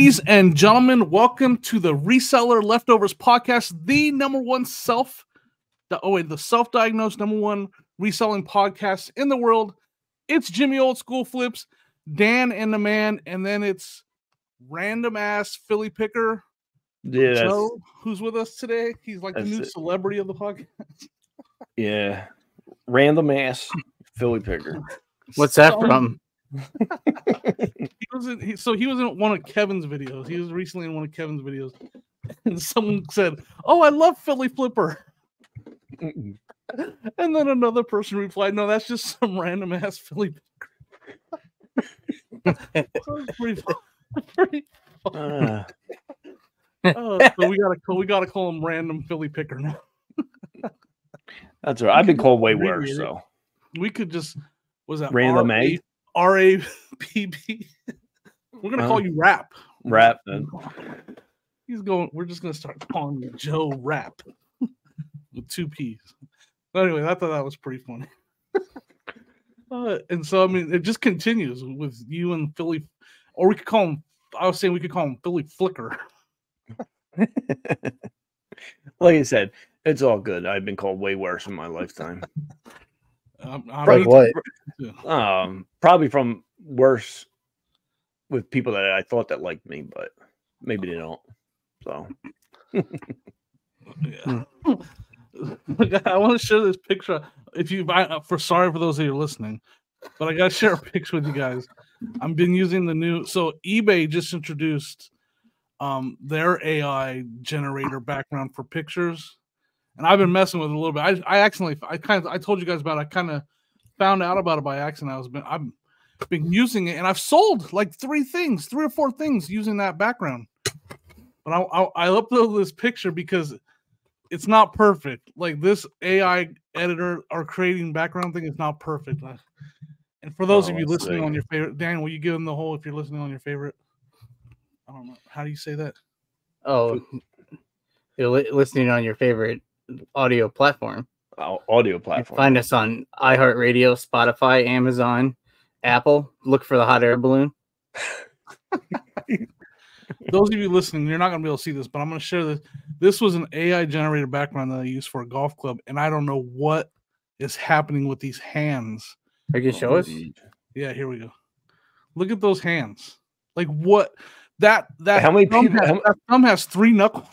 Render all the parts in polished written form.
Ladies and gentlemen, welcome to the Reseller Leftovers podcast, the self-diagnosed number one reselling podcast in the world. It's Jimmy Old School Flips, Dan and the Man, and then it's random ass Philly Picker, Joe, who's with us today. He's like the new celebrity of the podcast. Yeah, random ass Philly Picker. What's that from? He was in one of Kevin's videos. He was recently in one of Kevin's videos, and someone said, "Oh, I love Philly Flipper." And then another person replied, "No, that's just some random ass Philly Picker." Pretty fun. So we gotta call him random Philly Picker now. That's right. I've been called way worse. So we could just random RAPP. We're gonna call you Rap. Rap. Then. We're just gonna start calling you Joe Rap with 2 P's. But anyway, I thought that was pretty funny. And so I mean, it just continues with you and Philly, or we could call him. I was saying we could call him Philly Flicker. Like I said, it's all good. I've been called way worse in my lifetime. Like what? Probably from worse with people that I thought that liked me, but maybe they don't. So, yeah. I want to share this picture. Sorry for those of you listening, but I got to share a picture with you guys. I've been using the new. So eBay just introduced their AI generator background for pictures. And I've been messing with it a little bit. I told you guys about it. I kind of found out about it by accident. I've been using it, and I've sold like 3 or 4 things using that background. But I uploaded this picture because it's not perfect. Like this AI editor or creating background thing is not perfect. And for those of you listening on your favorite, Dan, will you give them the whole if you're listening on your favorite? I don't know. How do you say that? Oh, you're listening on your favorite audio platform. Audio platform. Find us on iHeartRadio, Spotify, Amazon, Apple. Look for the hot air balloon. Those of you listening, you're not going to be able to see this, but I'm going to share this. This was an AI generated background that I used for a golf club, and I don't know what is happening with these hands. Are you going to show us? Yeah, here we go. Look at those hands. Like what? That how many people? That thumb has 3 knuckles.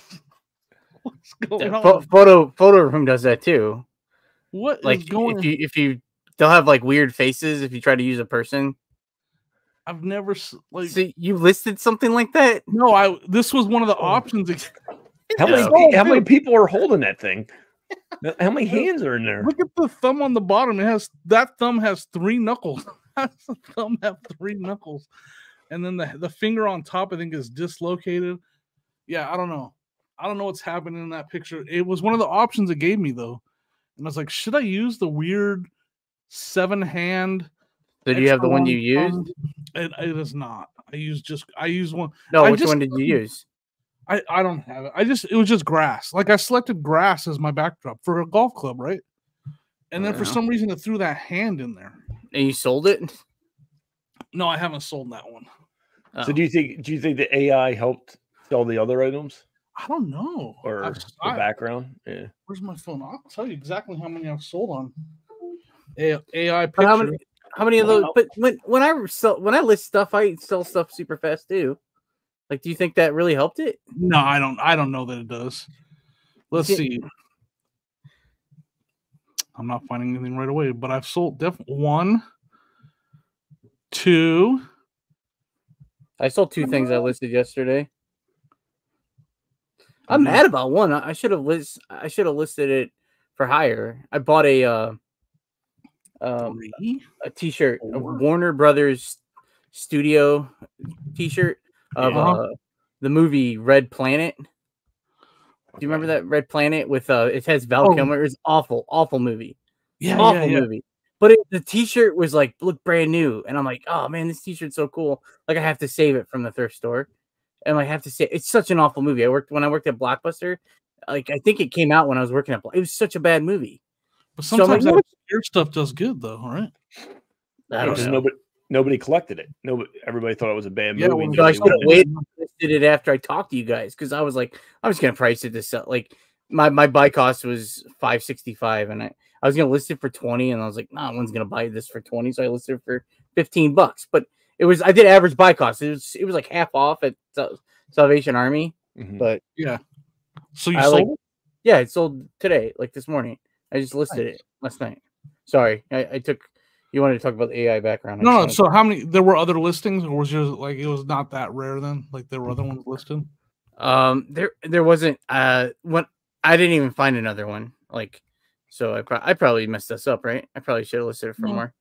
What's going on? Photo room does that too. What like is going? If you they'll have like weird faces if you try to use a person. I've never like. So you listed something like that? No, this was one of the options. How many people are holding that thing? How many hands are in there? Look at the thumb on the bottom. That thumb has 3 knuckles. How does the thumb have 3 knuckles? And then the finger on top, I think, is dislocated. Yeah, I don't know. I don't know what's happening in that picture. It was one of the options it gave me, though. And I was like, should I use the weird 7-hand? So do you have the one you used? It is not. I use one. No, which one did you use? I don't have it. It was just grass. Like I selected grass as my backdrop for a golf club, right? And then for some reason it threw that hand in there. And you sold it? No, I haven't sold that one. So do you think the AI helped sell the other items? I don't know. Or the background? Yeah. Where's my phone? I'll tell you exactly how many I've sold on AI picture. How many of those? But when I list stuff, I sell stuff super fast too. Like, do you think that really helped it? No, I don't. I don't know that it does. Let's see. I'm not finding anything right away, but I've sold definitely 1, 2. I sold 2 things I listed yesterday. I'm mad about one. I should have listed it for higher. I bought a T-shirt, a Warner Brothers Studio T-shirt of the movie Red Planet. Do you remember that Red Planet with it has Val Kilmer? It's awful movie. Yeah, awful movie. But the T-shirt was like looked brand new, and I'm like, oh man, this T-shirt's so cool. Like I have to save it from the thrift store, and I have to say it's such an awful movie. When I worked at Blockbuster, like I think it came out when I was working at. It was such a bad movie. But sometimes your stuff does good though, right? I don't know. nobody collected it. Everybody thought it was a bad Yeah, movie. well, So I nobody should have wanted it. waited and listed it after I talked to you guys because I was like, I was gonna price it to sell. Like my buy cost was $565, and I was gonna list it for 20, and I was like, no one's gonna buy this for 20, so I listed it for $15. But I did average buy cost. It was like half off at Salvation Army, but yeah. So you sold it? Yeah, it sold today, like this morning. I just listed it last night. Sorry, I took. You wanted to talk about the AI background? No. So how many? There were other listings, or was yours like it was not that rare then? Like there were other ones listed. There wasn't. When I didn't even find another one. Like, so I probably messed this up, right? I probably should have listed it for more.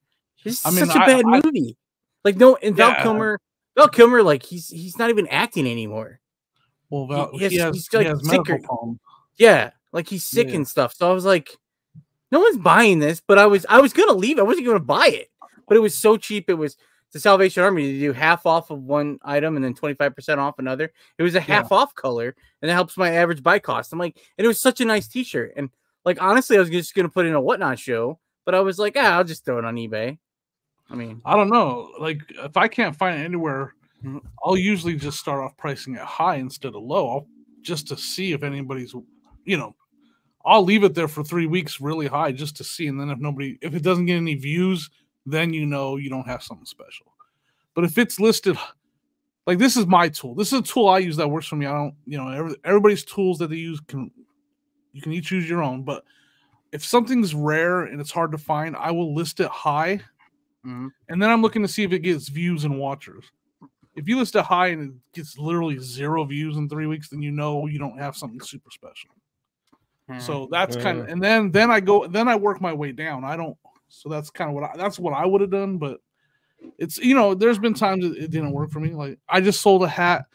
It's such a bad movie. Like no, and Val Kilmer, like he's not even acting anymore. Well, he's like medical problems. Yeah, like he's sick and stuff. So I was like, no one's buying this, but I was gonna leave. I wasn't gonna buy it, but it was so cheap. It was the Salvation Army to do half off of one item and then 25% off another. It was a half off color, and that helps my average buy cost. I'm like, and it was such a nice T-shirt. And like honestly, I was just gonna put it in a Whatnot show, but I was like, I'll just throw it on eBay. I mean, I don't know. Like if I can't find it anywhere, I'll usually just start off pricing it high instead of low, just to see if anybody's, I'll leave it there for 3 weeks really high just to see. And then if it doesn't get any views, then you don't have something special. But if it's listed, like this is my tool. This is a tool I use that works for me. I don't, everybody's tools that they use you can each use your own. But if something's rare and it's hard to find, I will list it high. And then I'm looking to see if it gets views and watchers. If you list it high and it gets literally 0 views in 3 weeks, then you don't have something super special. So that's kind of, and then I work my way down. So that's kind of that's what I would have done. But it's, there's been times it didn't work for me. Like I just sold a hat.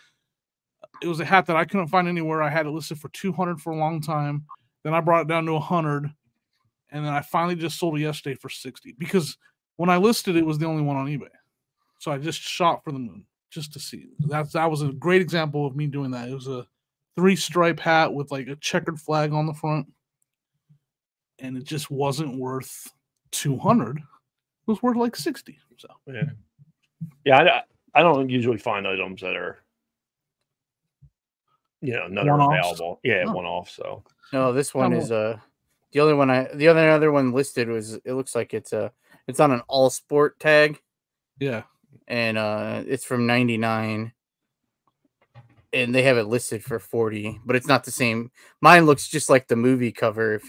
It was a hat that I couldn't find anywhere. I had it listed for 200 for a long time. Then I brought it down to 100. And then I finally just sold it yesterday for 60 because when I listed it was the only one on eBay. So I just shot for the moon just to see. That was a great example of me doing that. It was a 3-stripe hat with like a checkered flag on the front. And it just wasn't worth 200. It was worth like 60. So I don't usually find items that are none are available. One off. So no, this one is the other one listed was, it looks like it's on an all sport tag. Yeah. And it's from 99. And they have it listed for 40, but it's not the same. Mine looks just like the movie cover.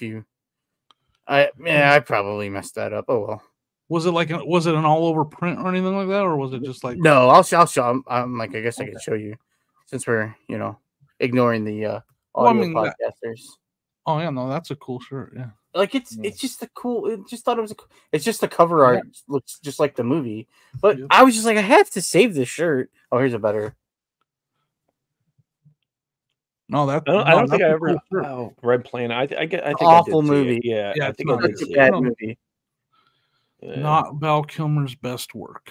I probably messed that up. Oh well. Was it an all over print or anything like that, or was it just like? No, I'll show. I'm like, I guess I could show you, since we're ignoring the audio podcasters. Oh yeah, no, that's a cool shirt. Yeah, like it's just a cool. It just thought it was. It's just the cover art looks just like the movie, but I was just like, I have to save this shirt. Oh, here's a better. No, I don't think I ever. Red Planet. I think awful movie. Yeah, I think I did see it. Bad movie. Not Val Kilmer's best work.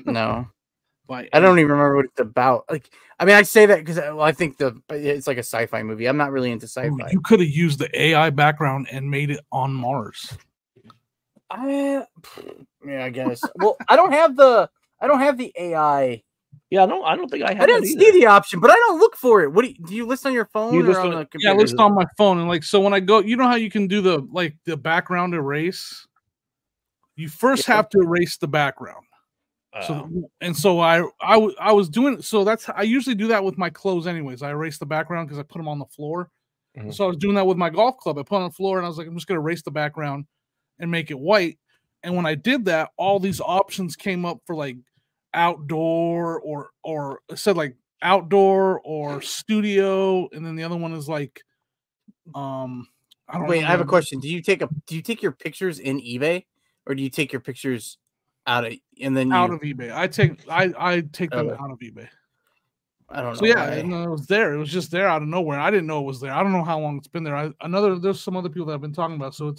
No, I don't even remember what it's about. Like, I mean, I say that because I think it's like a sci-fi movie. I'm not really into sci-fi. You could have used the AI background and made it on Mars. Yeah, I guess. Well, I don't have the AI. Yeah, I don't think I have. I didn't see the option, but I don't look for it. What do you list on your phone or on the computer? Yeah, I list on my phone, and so when I go, you know how you can do the background erase. You first have to erase the background. So I was doing so that's I usually do that with my clothes anyways. I erase the background because I put them on the floor. So I was doing that with my golf club. I put it on the floor and I was like, I'm just gonna erase the background and make it white. And when I did that, all these options came up for like outdoor or it said like outdoor or studio, and then the other one is like I have a question. Do you take your pictures in eBay, or do you take your pictures out of eBay? I take them out of eBay. I don't know. So yeah, and it was there. It was just there out of nowhere. I didn't know it was there. I don't know how long it's been there. There's some other people that have been talking about. So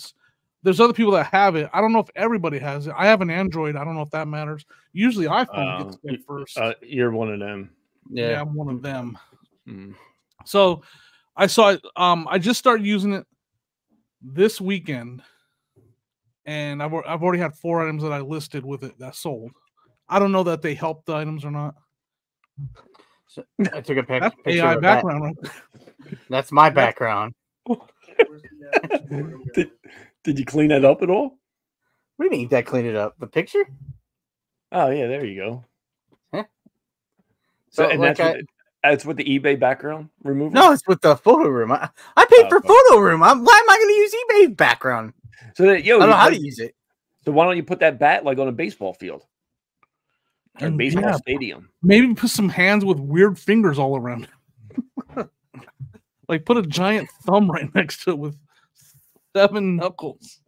there's other people that have it. I don't know if everybody has it. I have an Android. I don't know if that matters. Usually iPhone gets it first. You're one of them. Yeah, I'm one of them. So I saw it. I just started using it this weekend, and I've already had 4 items that I listed with it that sold. I don't know that they help the items or not. So I took a That's picture AI of background, right? that. That's my background. Did you clean that up at all? What do you mean that cleaned it up? The picture? Oh yeah, there you go. Huh? So So, and like that's with the eBay background removal. No, it's with the photo room. I paid for Okay. photo room. Why am I going to use eBay background? So that I don't know how to use it. So why don't you put that bat like on a baseball field or And baseball yeah, stadium? maybe put some hands with weird fingers all around. Like put a giant thumb right next to it with 7 knuckles.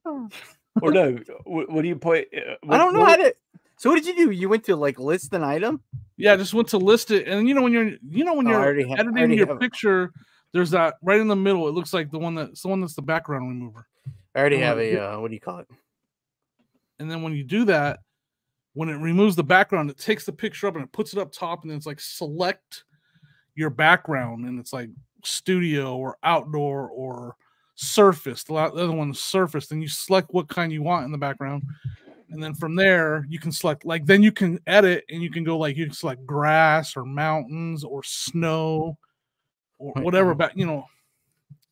Or no? What do you put? I don't know how to. So what did you do? You went to like list an item? Yeah, I just went to list it, and when you're editing your picture, there's that right in the middle. It looks like the one that's the background remover. I already have a what do you call it? And then when you do that, when it removes the background, it takes the picture up and it puts it up top, and then it's like select your background, and it's like studio or outdoor or surface. The other one's surface. Then you select what kind you want in the background. And then from there, you can select, like, then you can edit and you can go, like, you can select grass or mountains or snow or whatever.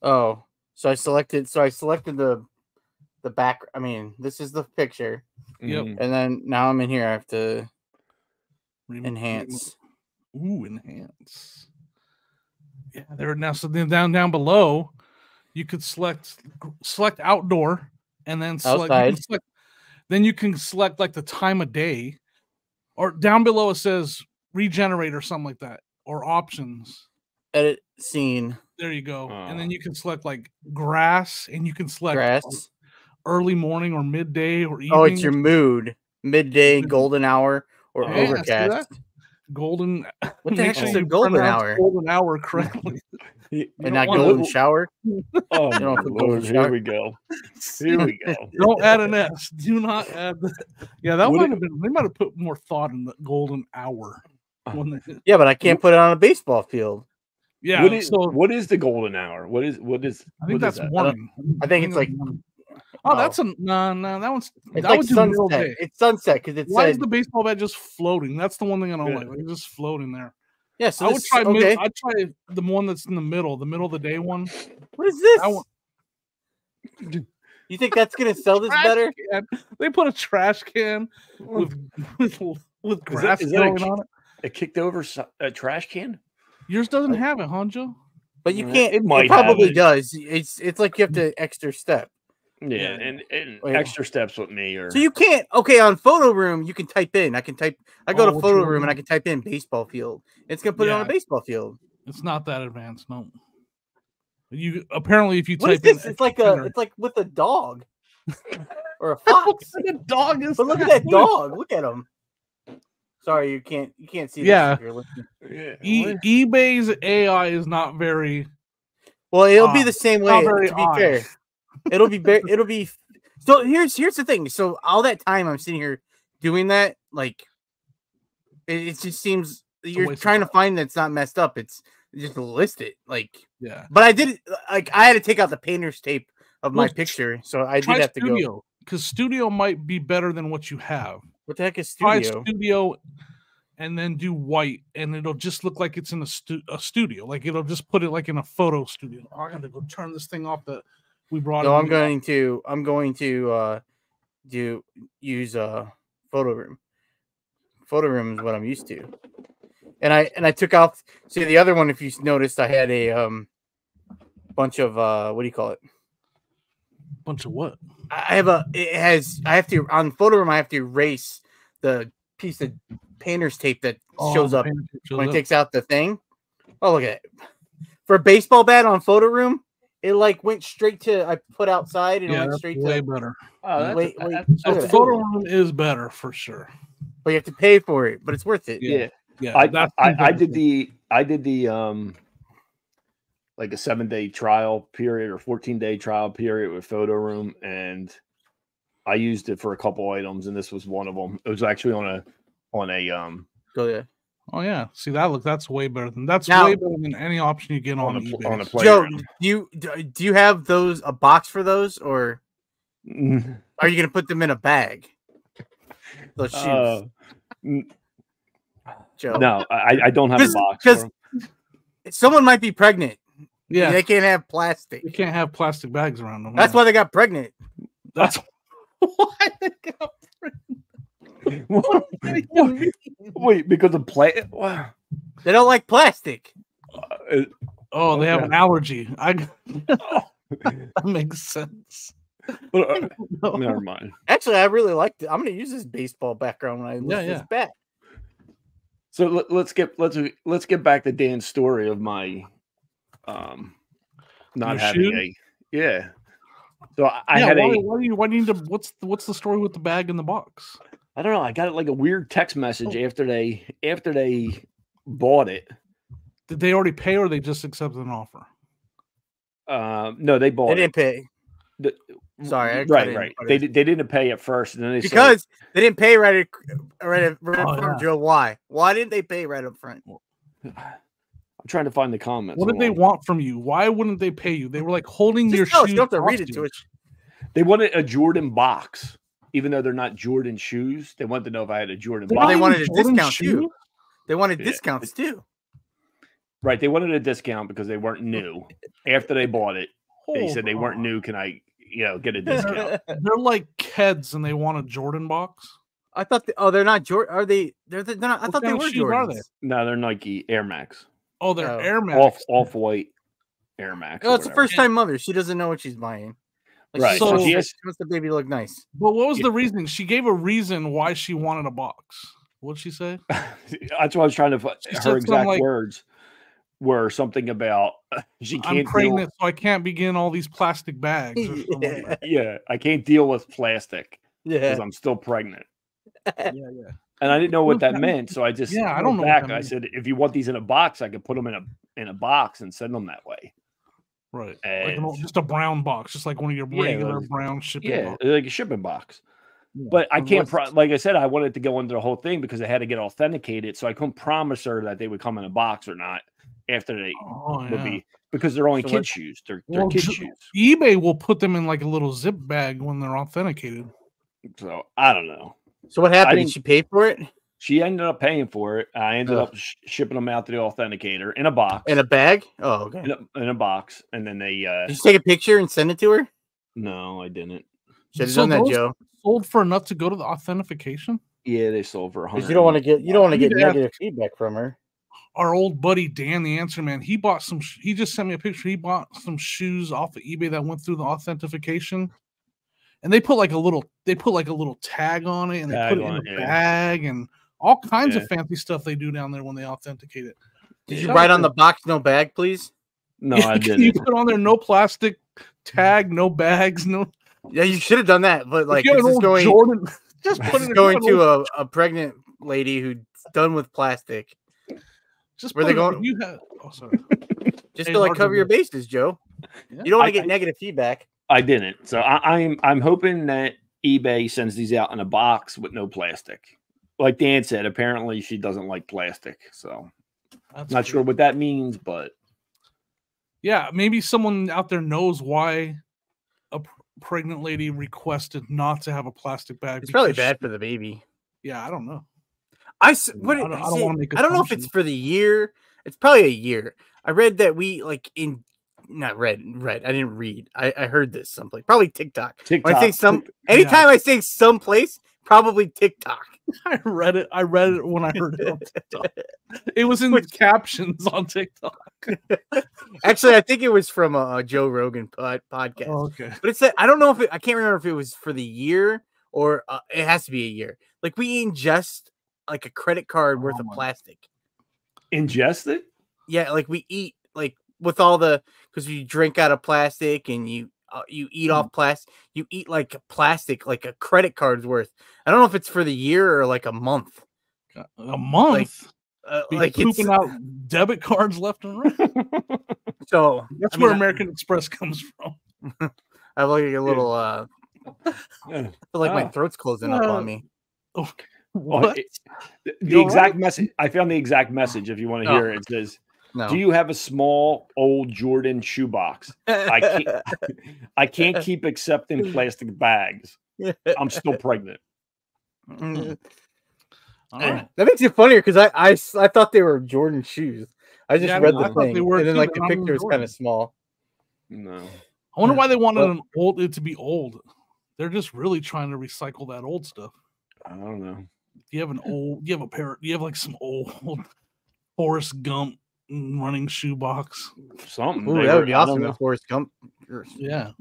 Oh, so I selected the back. I mean, this is the picture. Yep. And then now I'm in here. I have to enhance. Ooh, enhance. Yeah, there now. So then down below, you could select outdoor and then outside. Then you can select like the time of day, or down below it says regenerate or something like that, or options. Edit scene. There you go. And then you can select like grass, and you can select grass, early morning or midday or evening. Oh, it's your mood. Midday, golden hour, or overcast. Golden. What the heck is a golden hour? Golden hour correctly. And not golden shower. Oh, Lord, here we go. Here we go. Don't add an S. Do not add the. Yeah, that might have been. They might have put more thought in the golden hour. Yeah, but I can't put it on a baseball field. Yeah. What is the golden hour? What is? I think that's morning. I think it's like. Oh, that's a no. That one's. It's like sunset. It's sunset because it's. Why is the baseball bat just floating? That's the one thing I don't like. Like, it's just floating there. Yeah, so I would try. Okay. I'd try the one that's in the middle of the day one. What is this? You think that's gonna sell this better? Can. They put a trash can with grass growing on it. A kicked over trash can. Yours doesn't have it, Hanjo. But you can't. It probably does. It's like you have to extra step. Yeah, and extra steps with me. So you can't. Okay, on photo room you can type in. I go to photo room and I can type in baseball field. It's gonna put it on a baseball field. It's not that advanced, no. You apparently if you what type is this? It's like with a dog or a fox. Like a dog is. But look at that dog. Look at him. Sorry, you can't see. Yeah. This eBay's AI is not very. Well, it'll be the same way. To be fair, it'll be. So here's the thing. So all that time I'm sitting here doing that, like, it just seems you're trying to find that's not messed up. It's just list it, like. Yeah. But I did I had to take out the painter's tape of my picture, so I did have to go. Because Studio might be better than what you have. What the heck is Studio? Try Studio and then do white, and it'll just look like it's in a studio. Like it'll just put it like in a photo studio. Oh, I gotta go turn this thing off that we brought. No, I'm going to use photo room. Photo room is what I'm used to. And I took out. See the other one. If you noticed, I had a bunch of what do you call it? Bunch of what? I have to on photo room. I have to erase the piece of painter's tape that shows up when it takes out the thing. Oh, look at it. For a baseball bat on photo room, it like went straight to I put outside and it went straight way to better. Oh, wait. So photo room is better for sure. But you have to pay for it, but it's worth it. Yeah. I did the like a 7-day trial period or 14-day trial period with photo room, and I used it for a couple items, and this was one of them. It was actually on a Go yeah. Oh yeah, see that's way better than way better than any option you get on eBay. On a Joe, do you have a box for those, or are you gonna put them in a bag? Those shoes. Joe. No, I don't have a box. Because someone might be pregnant. Yeah, They can't have plastic. you can't have plastic bags around them. That's why they got pregnant. That's why they got pregnant. Wait, because of play? Wow. They don't like plastic. Oh, they have an allergy. That makes sense. Never mind. Actually, I really liked it. I'm going to use this baseball background when I list this bat. So let's get back to Dan's story of my not having So I had why do you need to? What's the story with the bag in the box? I don't know. I got like a weird text message after they bought it. Did they already pay, or they just accepted an offer? No, they bought. They didn't pay. Sorry, right. They didn't pay at first, and then they they didn't pay right up front. Joe, why? Why didn't they pay right up front? I'm trying to find the comments. What did they want from you? Why wouldn't they pay you? They were like holding your shoes. You don't have to read it to it. They wanted a Jordan box, even though they're not Jordan shoes. They wanted to know if I had a Jordan box. They wanted a discount too. They wanted discounts too. Right, they wanted a discount because they weren't new. After they bought it, they said they weren't new. Can I, get a discount? They're like kids, and they want a Jordan box. I thought. They're not Jordan. Are they? They're not. I thought they were Jordans. No, they're Nike Air Max. Oh, they're Air Max. Off-white Air Max. Oh, it's a first-time mother. She doesn't know what she's buying. Right. So she wants the baby to look nice. But what was the reason? She gave a reason why she wanted a box. What'd she say? That's what I was trying to find. Her exact words were something about I'm pregnant, so I can't begin all these plastic bags. Yeah, I can't deal with plastic because I'm still pregnant. Yeah. And I didn't know what that meant, so I just I don't know. Back, I said, if you want these in a box, I could put them in a box and send them that way. Right, like just a brown box, just like one of your regular brown shipping. boxes. Like a shipping box. Yeah. But I can't. Like I said, I wanted to go into the whole thing because I had to get authenticated, so I couldn't promise her that they would come in a box or not after they would be, because they're only kid shoes. They're kid shoes. eBay will put them in like a little zip bag when they're authenticated. So I don't know. So what happened? Did she pay for it? She ended up paying for it. I ended up shipping them out to the authenticator in a box. In a bag? Oh, okay. In a box. And then they... Did you take a picture and send it to her? No, I didn't. Should have done that, Joe. Sold for enough to go to the authentication? Yeah, they sold for $100. You don't want to get negative feedback from her. Our old buddy Dan, the Answer Man, he bought some. He just sent me a picture. He bought some shoes off of eBay that went through the authentication, and they put like a little tag on it, and they put it in a bag, and all kinds of fancy stuff they do down there when they authenticate it. Did you write on the box, no bag, please? No, I didn't. You put on there, no plastic tag, no bags, no. Yeah, you should have done that, but like this is going Jordan. Just put it going to a pregnant lady who's done with plastic. Just where they going? Sorry. Just to like cover your bases, Joe. Yeah. You don't want to get negative feedback. I didn't. So I'm hoping that eBay sends these out in a box with no plastic. Like Dan said, apparently she doesn't like plastic. So I'm not sure what that means, but yeah, maybe someone out there knows why a pregnant lady requested not to have a plastic bag. It's probably bad for the baby. Yeah, I don't know. I don't know if it's for the year. It's probably a year. I read that not read. I didn't read. I heard this someplace. Probably TikTok. When I say anytime I say someplace, probably TikTok. I read it when I heard it on TikTok. It was in the captions on TikTok. Actually, I think it was from a Joe Rogan podcast. Oh, okay. But it said, I don't know if I can't remember if it was for the year or it has to be a year. Like we ingest like a credit card worth of plastic. Ingest it? Yeah, like we eat like with all because you drink out of plastic and you eat off plastic. You eat like plastic, like a credit card's worth. I don't know if it's for the year or like a month. A month? Like pooping out debit cards left and right. So that's where American Express comes from. I have like a little I feel like my throat's closing up on me. Okay. What? The exact message. I found the exact message. If you want to hear it, it says, "Do you have a small old Jordan shoebox? I can't keep accepting plastic bags. I'm still pregnant." All right. That makes it funnier because I thought they were Jordan shoes. I just read the thing, and then like the picture was kind of small. No, I wonder why they wanted it to be old. They're just really trying to recycle that old stuff. I don't know. You have like some old Forrest Gump running shoebox. Something. Ooh, that would be awesome if Forrest Gump. Yeah.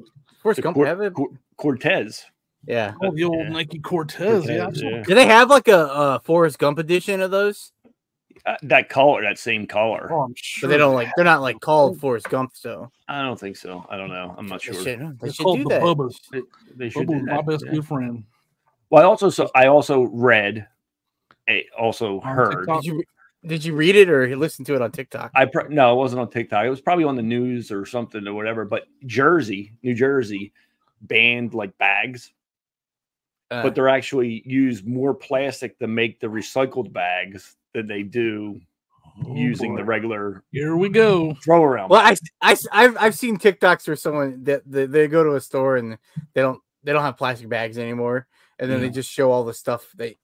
Forrest Gump have it? Cortez. Yeah. Oh, the old Nike Cortez. Yeah. Do they have like a Forrest Gump edition of those? That color, that same color. Oh, I'm sure. But they don't they're not like called Forrest Gump, so. I don't think so. I don't know. I'm not sure. They should called do the that. Bubbas. They should do my that. best good friend. Well, I also read, also heard. Did you read it or listen to it on TikTok? No, it wasn't on TikTok. It was probably on the news or something or whatever. But New Jersey, banned like bags, but they're actually use more plastic to make the recycled bags than they do using the regular. Here we go. Throw around. Well, I've seen TikToks where someone that they go to a store and they don't have plastic bags anymore, and then they just show all the stuff they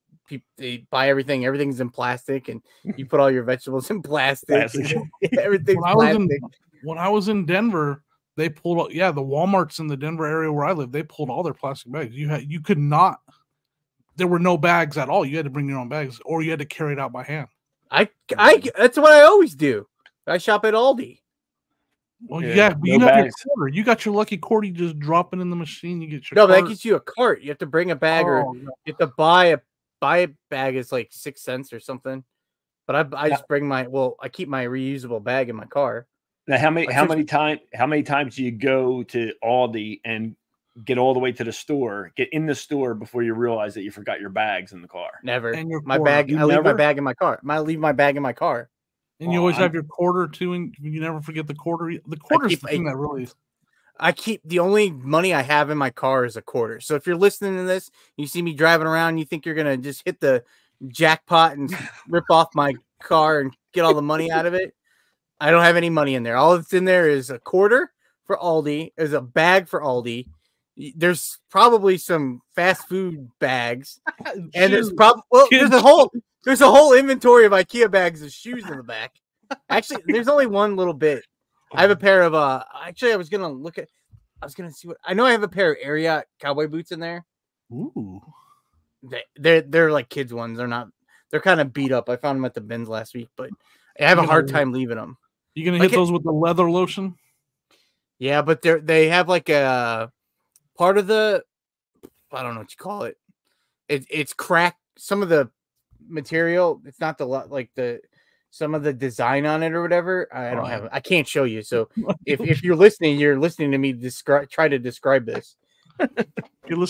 buy everything's in plastic, and you put all your vegetables in plastic. Everything's plastic. When I was in Denver, they pulled the Walmarts in the Denver area where I live, they pulled all their plastic bags. You could not, there were no bags at all. You had to bring your own bags, or you had to carry it out by hand. That's what I always do. I shop at Aldi. Well, but you have your quarter. You got your lucky quarter. You just drop it in the machine. You get your but that gets you a cart. You have to bring a bag, or you have to buy a bag. It's like 6 cents or something. But I just bring I keep my reusable bag in my car. Now, how many times do you go to Aldi and get all the way to the store, get in the store before you realize that you forgot your bags in the car? Never. And your my bag. I leave my bag in my car. I leave my bag in my car. And you always have your quarter too, and you never forget the quarter. The quarter's the thing that really. I keep the only money I have in my car is a quarter. So if you're listening to this, you see me driving around, you think you're gonna just hit the jackpot and rip off my car and get all the money out of it. I don't have any money in there. All that's in there is a quarter for Aldi, is a bag for Aldi. There's probably some fast food bags, and there's probably there's a whole inventory of IKEA bags of shoes in the back. Actually, there's only one little bit. I have a pair of actually I was gonna see what I know. I have a pair of Ariat cowboy boots in there. Ooh, they're like kids ones. They're kind of beat up. I found them at the bins last week, but I have a hard time leaving them. You gonna hit those with the leather lotion? Yeah, but they have like a part of the, I don't know what you call it. It's cracked. Some of the material, it's not some of the design on it or whatever. I don't have it. I can't show you. So if you're listening to me try to describe this.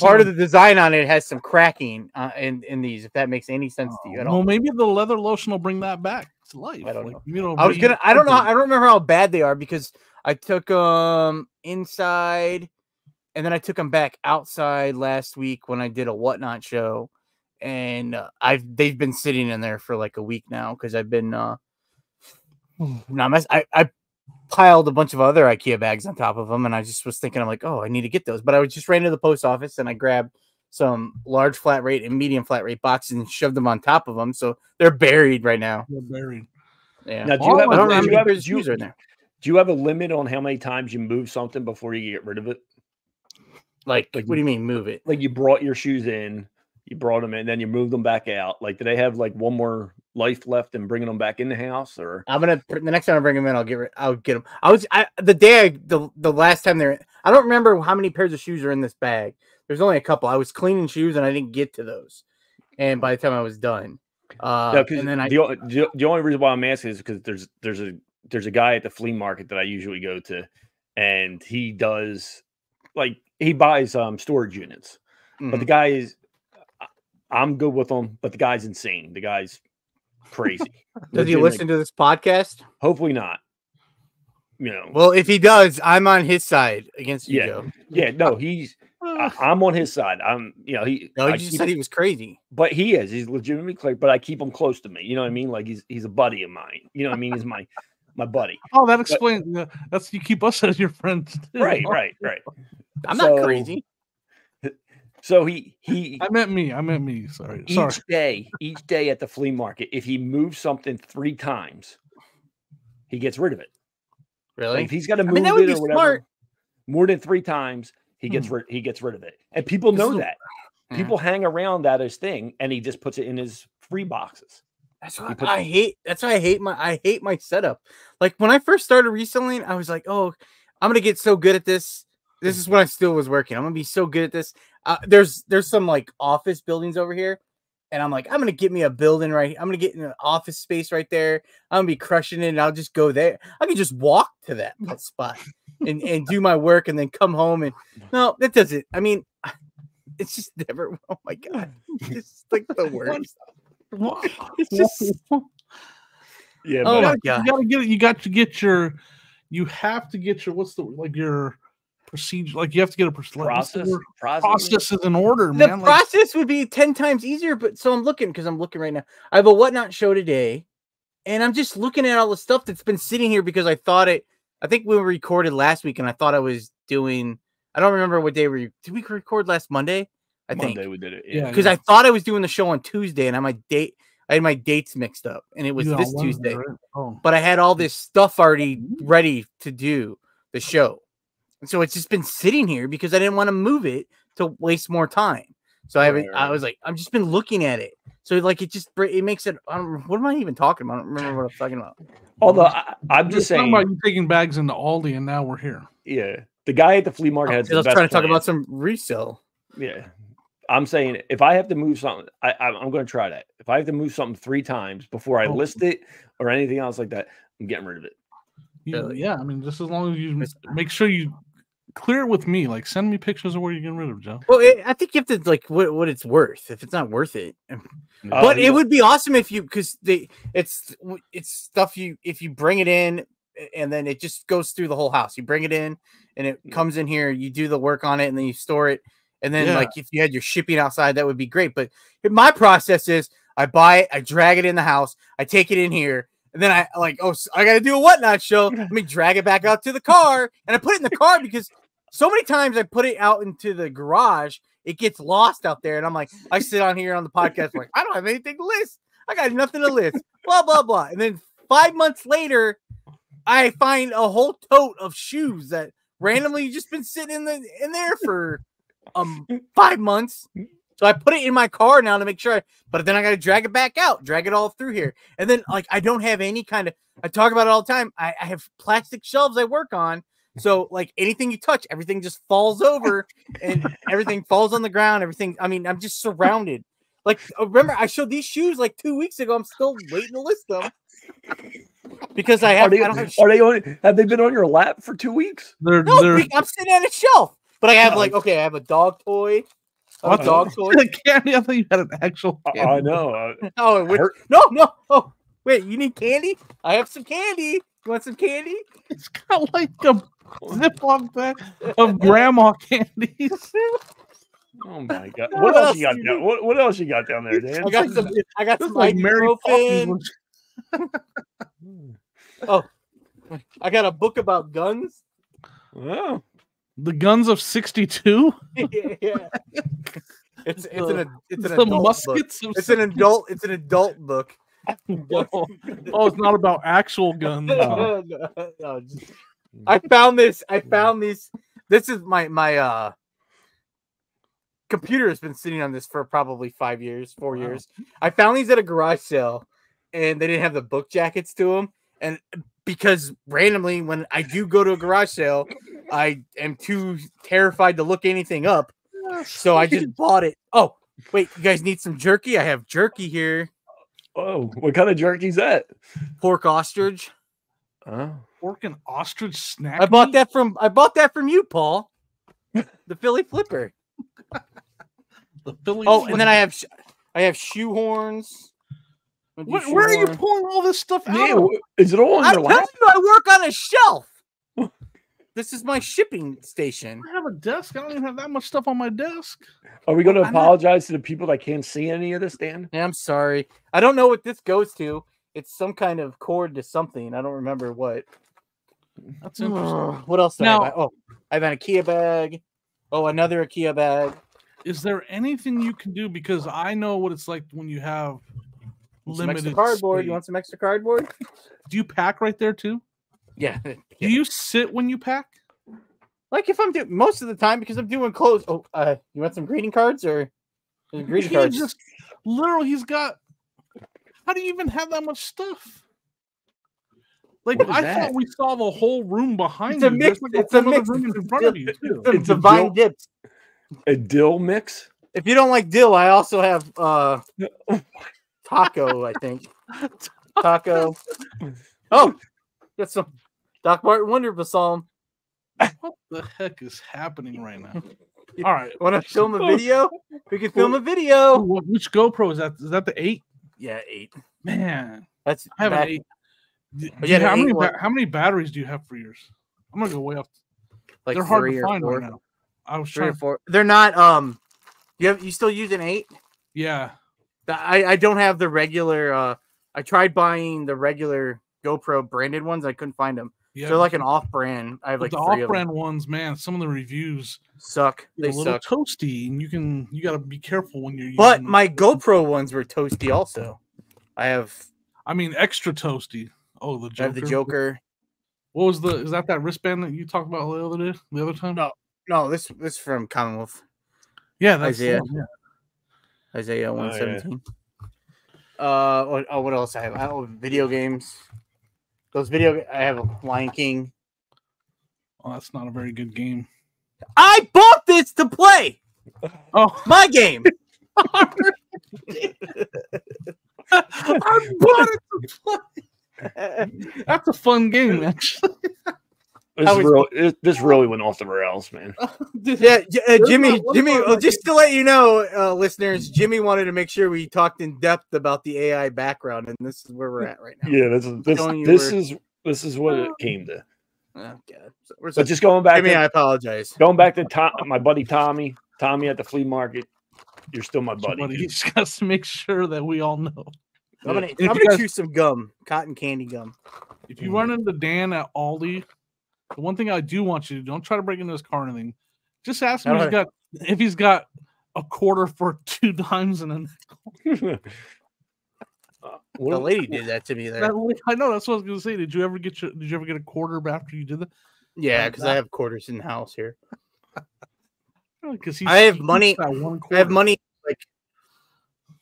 Part of the design on it has some cracking in these, if that makes any sense to you at all. Well, maybe the leather lotion will bring that back to life. I don't know. I don't know. I don't remember how bad they are because I took them inside and then I took them back outside last week when I did a Whatnot show, and they've been sitting in there for like a week now because I've been I piled a bunch of other IKEA bags on top of them, and I just was thinking, I'm like, oh, I need to get those. But I just ran to the post office and I grabbed some large flat rate and medium flat rate boxes and shoved them on top of them, so they're buried right now. They're buried. Yeah. Now, do you have a limit on how many times you move something before you get rid of it? Like what do you mean move it? Like you brought your shoes in, you brought them in, then you moved them back out. Like, do they have like one more life left in bringing them back in the house? Or the next time I bring them in, I'll get them. The last time I don't remember how many pairs of shoes are in this bag. There's only a couple. I was cleaning shoes and I didn't get to those. And by the time I was done, and then the only reason why I'm asking is because there's a guy at the flea market that I usually go to, and he does he buys storage units, but the guy is, I'm good with him, but the guy's insane. The guy's crazy. Does he listen to this podcast? Hopefully not. Well, if he does, I'm on his side against you, Joe. Yeah, no, I'm on his side. He just said he was crazy. But he is. He's legitimately crazy, but I keep him close to me. You know what I mean? Like he's a buddy of mine. You know what I mean? He's my buddy. Oh, that explains. You keep us as your friends too. Right. I'm not crazy. So he I meant me. Sorry. Each day at the flea market, if he moves something 3 times, he gets rid of it. Really? Like if he's got to move that would it be or whatever, smart. more than 3 times, he gets rid of it. And people know that. People hang around that as thing, and he just puts it in his free boxes. That's why I hate my setup. Like when I first started reselling, I was like, oh, I'm gonna get so good at this. This is when I still was working. I'm gonna be so good at this. There's some like office buildings over here, and I'm like, I'm gonna get me a building right here. I'm gonna get in an office space right there. I'm gonna be crushing it, and I'll just go there. I can just walk to that spot and do my work, and then come home. And no, that doesn't. I mean, it's just never. Oh my god, it's like the worst. It's just. Yeah. Oh my god. You have to get your what's the your procedure? Like you have to get a process is in order, man. The process would be 10 times easier, but so I'm looking right now. I have a Whatnot show today, and I'm just looking at all the stuff that's been sitting here because I think we recorded last week, and I thought I was doing. I don't remember what day did we record last Monday? Monday we did it. Yeah. Because I thought I was doing the show on Tuesday, and I had my dates mixed up, and it was this Tuesday. Right? Oh. But I had all this stuff already ready to do the show. And so it's just been sitting here because I didn't want to move it to waste more time. So I was like, I've just been looking at it. So like it makes it. What am I even talking about? I don't remember what I'm talking about. Although I'm just saying about you taking bags into Aldi, and now we're here. Yeah, the guy at the flea market has. I was trying to talk about some resale. Yeah. I'm saying if I have to move something, I'm going to try that. If I have to move something 3 times before I list it or anything else like that, I'm getting rid of it. Yeah, I mean, just as long as you make sure you clear it with me. Like, send me pictures of where you're getting rid of, Joe. Well, I think you have to like what it's worth. If it's not worth it, but it would be awesome if you because it's stuff if you bring it in and then it just goes through the whole house. You bring it in and it comes in here. You do the work on it and then you store it. And then, like, if you had your shipping outside, that would be great. But my process is I buy it, I drag it in the house, I take it in here, and then I got to do a Whatnot show. Let me drag it back out to the car, and I put it in the car because so many times I put it out into the garage, it gets lost out there. And I'm like, I sit on here on the podcast, like, I don't have anything to list. I got nothing to list, blah, blah, blah. And then 5 months later, I find a whole tote of shoes that randomly just been sitting in there for 5 months. So I put it in my car now to make sure but then I got to drag it back out, drag it all through here. And then like, I don't have any kind of, I talk about it all the time. I have plastic shelves I work on. So like anything you touch, everything just falls over and everything falls on the ground. Everything. I mean, I'm just surrounded. Like, remember I showed these shoes like 2 weeks ago. I'm still waiting to list them because have they been on your lap for 2 weeks? I'm sitting on a shelf. But I have I have a dog toy. A dog toy. Candy. I thought you had an actual candy. I know. No. Oh, wait. You need candy? I have some candy. You want some candy? It's kind of like a Ziploc bag of grandma candies. Oh my god! What else you got down? What else you got down there, Dan? I got some ibuprofen. Oh, I got a book about guns. Oh. The Guns of 62. Yeah. It's an adult muskets book. It's an adult book. Oh, it's not about actual guns. No, I found this. This is my computer has been sitting on this for probably 4 years. I found these at a garage sale, and they didn't have the book jackets to them, and because randomly when I do go to a garage sale, I am too terrified to look anything up. So I just bought it. Oh, wait, you guys need some jerky? I have jerky here. Oh, what kind of jerky is that? Pork ostrich. Pork and ostrich snack. I bought that from you, Paul. The Philly Flipper. And then I have shoe horns. Where are you pulling all this stuff out? Is it all on your lap? I work on a shelf. This is my shipping station. I have a desk. I don't even have that much stuff on my desk. Are we going to apologize to the people that can't see any of this, Dan? Yeah, I'm sorry. I don't know what this goes to. It's some kind of cord to something. I don't remember what. That's interesting. What else did I buy? Oh, I have an IKEA bag. Oh, another IKEA bag. is there anything you can do? Because I know what it's like when you have limited cardboard. space. You want some extra cardboard? Do you pack right there too? Yeah. Do you sit when you pack? Like if I'm doing most of the time because I'm doing clothes. Oh, you want some greeting cards or greeting cards? Just literally, he's got. How do you even have that much stuff? Like I thought we saw the whole room behind you. Mix. Like it's a mix room in front of you too. It's divine dips. A dill mix. If you don't like dill, I also have taco. I think taco. Oh, got some Doc Martin Wonder Balsam. What the heck is happening right now? All right, want to film a video? We can film a video. Which GoPro is that? Is that the 8? Yeah, 8. Man, I have an 8. How many batteries do you have for yours? I'm gonna go way up. Like they're hard to find right now. I was 3 or 4. They're not. You still use an 8? Yeah. I don't have the regular. I tried buying the regular GoPro branded ones. I couldn't find them. Yeah, they're like an off-brand. I have like the 3 off-brand ones, man. Some of the reviews suck. They a little suck. Toasty, and you got to be careful when you're. But my GoPro ones were toasty also. I mean, extra toasty. Oh, the Joker. I have the Joker. What was is that wristband that you talked about the other time? No, this from Commonwealth. Yeah, that's Isaiah. Isaiah 117. What else I have? I have video games. I have Lion King. Oh, that's not a very good game. I bought this to play. Oh, my game. I bought it to play. That's a fun game, actually. This really went off the rails, man. Yeah, Jimmy. Just to let you know, listeners, Jimmy wanted to make sure we talked in depth about the AI background, and this is where we're at right now. Yeah, this is what it came to. Oh God! So just going back, Jimmy, I apologize. Going back to my buddy Tommy at the flea market. You're still my buddy. He just got to make sure that we all know. I'm gonna choose some gum, cotton candy gum. If you run into Dan at Aldi. The one thing I do want you to do, don't try to break into his car or anything. Just ask him if he's got a quarter for 2 dimes and a nickel. The lady did that to me there. I know, that's what I was gonna say. Did you ever get a quarter after you did that? Yeah, because I have quarters in the house here. Because I have money. I have money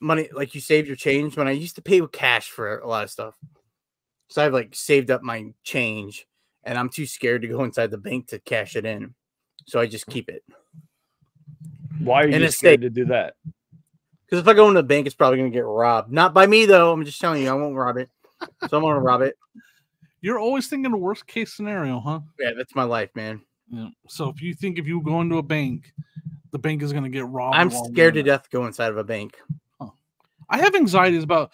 like you save your change. When I used to pay with cash for a lot of stuff, so I've like saved up my change. And I'm too scared to go inside the bank to cash it in. So I just keep it. Why are you scared to do that? Because if I go into the bank, it's probably going to get robbed. Not by me, though. I'm just telling you, I won't rob it. Someone will rob it. You're always thinking the worst case scenario, huh? Yeah, that's my life, man. Yeah. So if you go into a bank, the bank is going to get robbed. I'm scared to death to go inside of a bank. Huh. I have anxieties about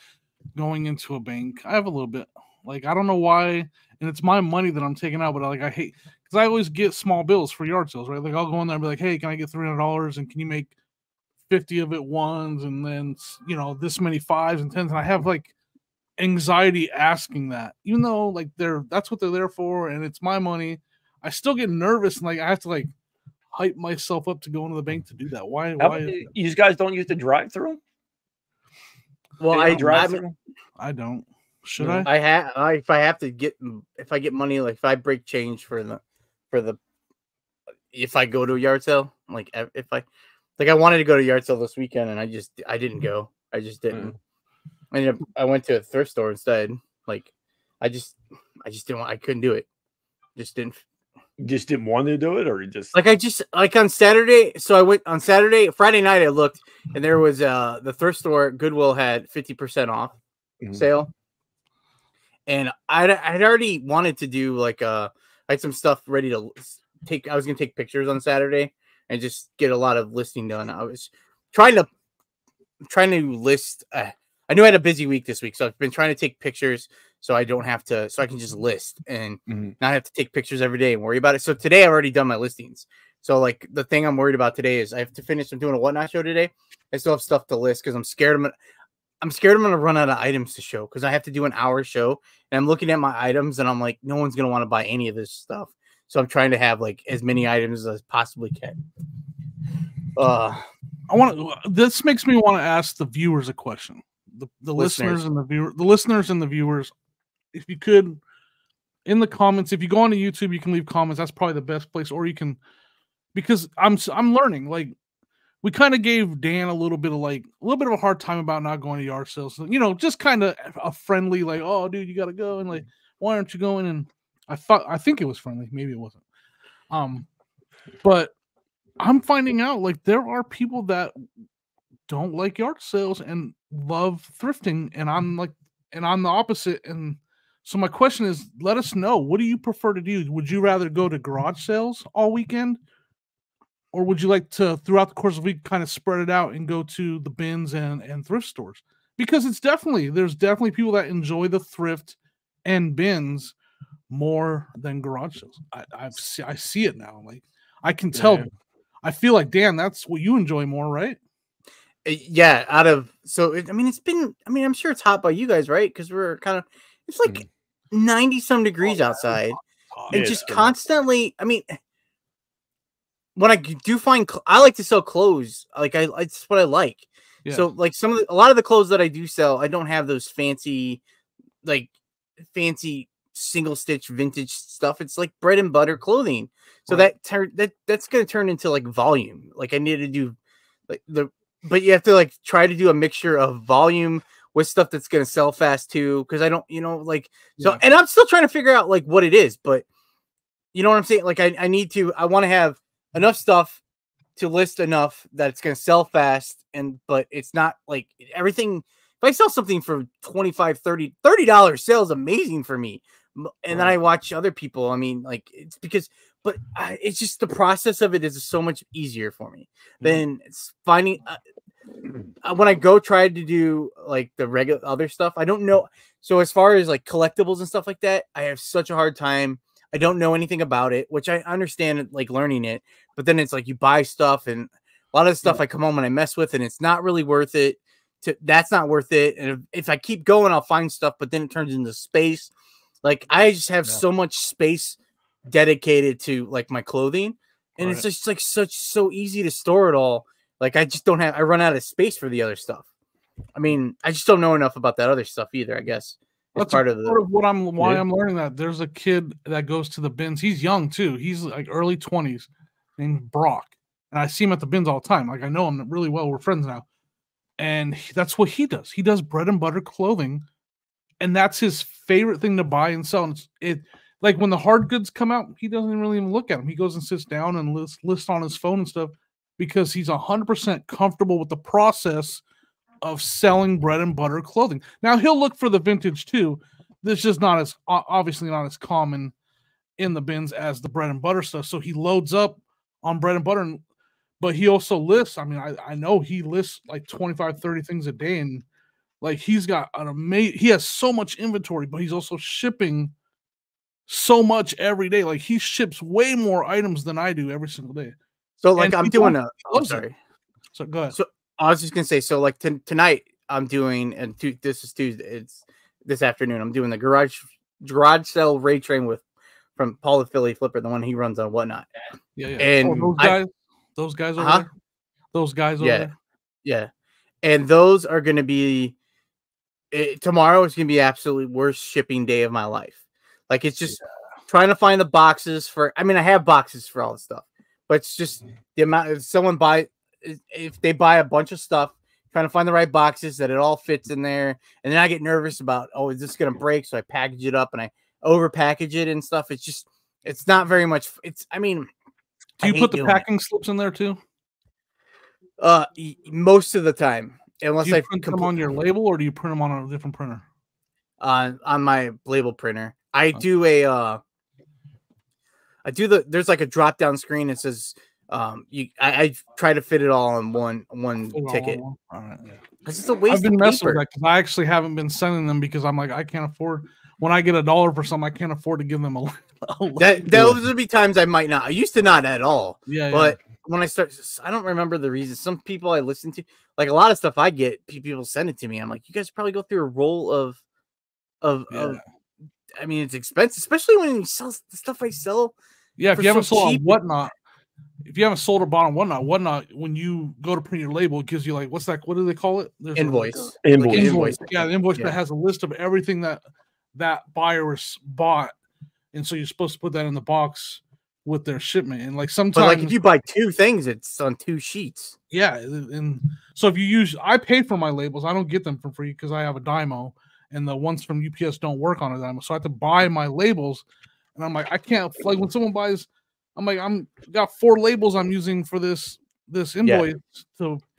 going into a bank. I have a little bit. Like, I don't know why. And it's my money that I'm taking out, but I hate because I always get small bills for yard sales, right? Like I'll go in there and be like, "Hey, can I get $300? And can you make 50 of it ones, and then this many 5s and 10s?" And I have like anxiety asking that, even though like that's what they're there for, and it's my money. I still get nervous and like I have to like hype myself up to go into the bank to do that. Why? You guys don't use the drive-through? Well, I don't. Should I? If I get money, like if I break change if I go to a yard sale, like I wanted to go to a yard sale this weekend and I didn't go. I just didn't. I went to a thrift store instead. Like I just didn't want. I couldn't do it. Just didn't. You just didn't want to do it, or you just like on Saturday. So I went on Friday night. I looked and there was the thrift store Goodwill had 50% off sale. And I'd already wanted to do like I had some stuff ready to take. I was gonna take pictures on Saturday and just get a lot of listing done. I was trying to list. I knew I had a busy week this week, so I've been trying to take pictures so I don't have to. So I can just list and not have to take pictures every day and worry about it. So today I've already done my listings. So like the thing I'm worried about today is I have to finish. I'm doing a Whatnot show today. I still have stuff to list because I'm scared I'm going to run out of items to show because I have to do an hour show and I'm looking at my items and I'm like, no one's going to want to buy any of this stuff. So I'm trying to have like as many items as I possibly can. This makes me want to ask the viewers a question. The listeners and the viewers, if you could, in the comments, if you go onto YouTube, you can leave comments. That's probably the best place, or you can, because I'm learning. Like, we kind of gave Dan a little bit of a hard time about not going to yard sales. You know, just kind of a friendly, like, oh, dude, you got to go, and like, why aren't you going? And I think it was friendly. Maybe it wasn't. But I'm finding out like there are people that don't like yard sales and love thrifting, and I'm the opposite. And so my question is, let us know, what do you prefer to do? Would you rather go to garage sales all weekend, or would you like to, throughout the course of the week, kind of spread it out and go to the bins and thrift stores? Because there's definitely people that enjoy the thrift and bins more than garage sales. I see it now. Like, I can tell. Yeah. I feel like, Dan, that's what you enjoy more, right? Yeah. I'm sure it's hot by you guys, right? Because we're kind of, it's like 90 some degrees outside, and just constantly. I mean, when I do find, I like to sell clothes. Like, it's what I like. Yeah. So like a lot of the clothes that I do sell, I don't have those fancy single stitch vintage stuff. It's like bread and butter clothing. So right. that's going to turn into like volume. Like, I need to do but you have to like try to do a mixture of volume with stuff that's going to sell fast too. Cause I don't, so, and I'm still trying to figure out like what it is, but you know what I'm saying? Like, I want to have enough stuff to list enough that it's going to sell fast. But it's not like everything. If I sell something for $25, $30 sales, amazing for me. And then I watch other people. I mean, like, it's because, but it's just the process of it is so much easier for me than finding. When I go try to do like the regular other stuff, I don't know. So as far as like collectibles and stuff like that, I have such a hard time. I don't know anything about it, which I understand, like, learning it. But then it's like you buy stuff, and a lot of the stuff I come home and I mess with, and it's not really worth it. That's not worth it. And if I keep going, I'll find stuff, but then it turns into space. Like, I just have so much space dedicated to like my clothing, and it's just like so easy to store it all. Like, I run out of space for the other stuff. I mean, I just don't know enough about that other stuff either, I guess. That's part of why I'm learning that. There's a kid that goes to the bins. He's young too. He's like early 20s, named Brock. And I see him at the bins all the time. Like, I know him really well. We're friends now. And that's what he does. He does bread and butter clothing. And that's his favorite thing to buy and sell. And it, like, when the hard goods come out, he doesn't really even look at them. He goes and sits down and lists on his phone and stuff, because he's 100% comfortable with the process of selling bread and butter clothing. Now, he'll look for the vintage too. This is just obviously not as common in the bins as the bread and butter stuff. So he loads up on bread and butter, but he also lists. I mean, I know he lists like 25, 30 things a day, and like, he's got he has so much inventory, but he's also shipping so much every day. Like, he ships way more items than I do every single day. So like, I'm doing sorry. So go ahead. So I was just gonna say, so like tonight I'm doing, and this is Tuesday. It's this afternoon. I'm doing the garage sale raid train from Paul the Philly Flipper, the one he runs on Whatnot. Yeah. And those guys over there. Those guys over there. Yeah. And those are gonna be tomorrow. Is gonna be absolutely worst shipping day of my life. Like, it's just trying to find the boxes for. I mean, I have boxes for all the stuff, but it's just the amount. If they buy a bunch of stuff, trying to find the right boxes that it all fits in there, and then I get nervous about, is this gonna break? So I package it up and I over package it and stuff. It's not very much. Do you put the packing slips in there too? Most of the time, unless I print them on your label, or do you print them on a different printer? On my label printer, I do there's like a drop down screen that says. I try to fit it all in one ticket. All right, yeah. It's a waste. I've been of messing paper. with that because I actually haven't been sending them, because I'm like, I can't afford. When I get $1 for something, I can't afford to give them a those would be times I might not. I used to not at all. Yeah. But when I start, I don't remember the reason. Some people I listen to, like a lot of stuff I get, people send it to me. I'm like, you guys probably go through a roll of. I mean, it's expensive, especially when you sell the stuff I sell. Yeah, if you haven't sold on Whatnot. if you haven't sold or bought on Whatnot, when you go to print your label, it gives you like, what's that? What do they call it? There's invoice. Invoice. Yeah, the invoice that has a list of everything that buyer bought, and so you're supposed to put that in the box with their shipment. And like sometimes, but like if you buy 2 things, it's on 2 sheets. Yeah, and so if you use, I pay for my labels. I don't get them for free because I have a Dymo, and the ones from UPS don't work on a Dymo, so I have to buy my labels. And I'm like, I can't, like when someone buys, I'm like, got 4 labels I'm using for this invoice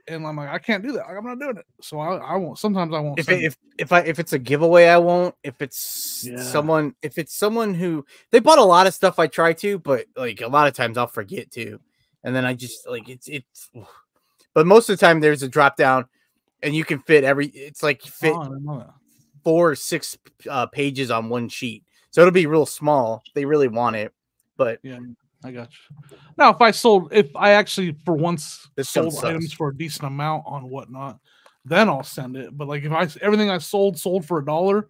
and I'm like, I can't do that. I'm not doing it. So I won't. Sometimes I won't. If it's a giveaway, I won't. If it's someone who they bought a lot of stuff, I try to, but like a lot of times I'll forget to, and then I just like it's. But most of the time there's a drop down, and you can fit it's like fit 4 or 6 pages on one sheet, so it'll be real small. They really want it, but yeah. I got you. Now, if I actually for once sold items for a decent amount on Whatnot, then I'll send it. But like if everything I sold for $1,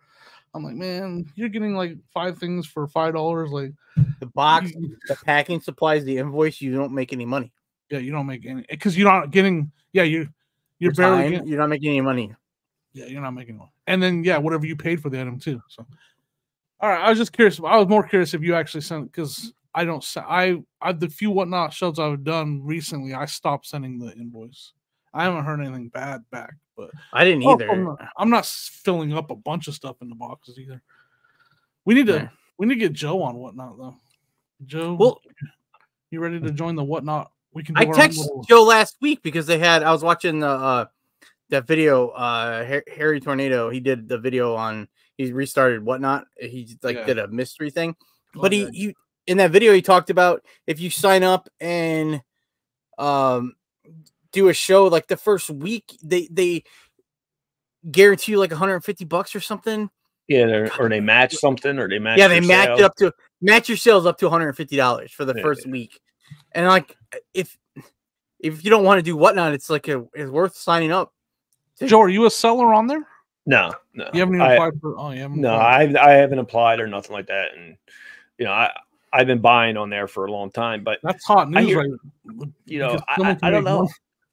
I'm like, man, you're getting like 5 things for $5. Like the box, the packing supplies, the invoice, you don't make any money. Yeah, you don't make any because you're not getting. Yeah, you're barely. You're not making any money. Yeah, you're not making money. And then whatever you paid for the item too. So, all right, I was just curious. I was more curious if you actually sent because. I don't. I the few Whatnot shows I've done recently, I stopped sending the invoice. I haven't heard anything bad back, but I didn't either. I'm not filling up a bunch of stuff in the boxes either. We need to get Joe on Whatnot though. Joe, well, you ready to join the Whatnot? We can. I texted Joe last week because I was watching that video. Harry Tornado. He did the video on. He restarted Whatnot. He did a mystery thing, but he in that video, he talked about if you sign up and do a show like the first week, they guarantee you like $150 or something. Yeah, or they match something, or they match. Yeah, they match your sales up to $150 for the first week. And like if you don't want to do Whatnot, it's like it's worth signing up. Joe, are you a seller on there? No. You haven't even applied for. Oh, you haven't. No, I haven't applied or nothing like that, and I've been buying on there for a long time, but that's hot news, right? I don't know.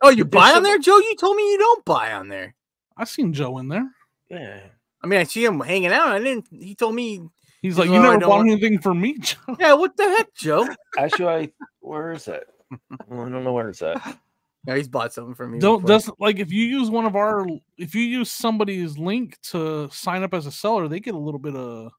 Oh, you buy on there, Joe? You told me you don't buy on there. I've seen Joe in there. Yeah. I mean, I see him hanging out. He told me he's like, you never bought anything for me, Joe. Yeah, what the heck, Joe? Actually, where is it? Well, I don't know where it's at. Yeah, he's bought something from me. Doesn't like if you use somebody's link to sign up as a seller, they get a little bit of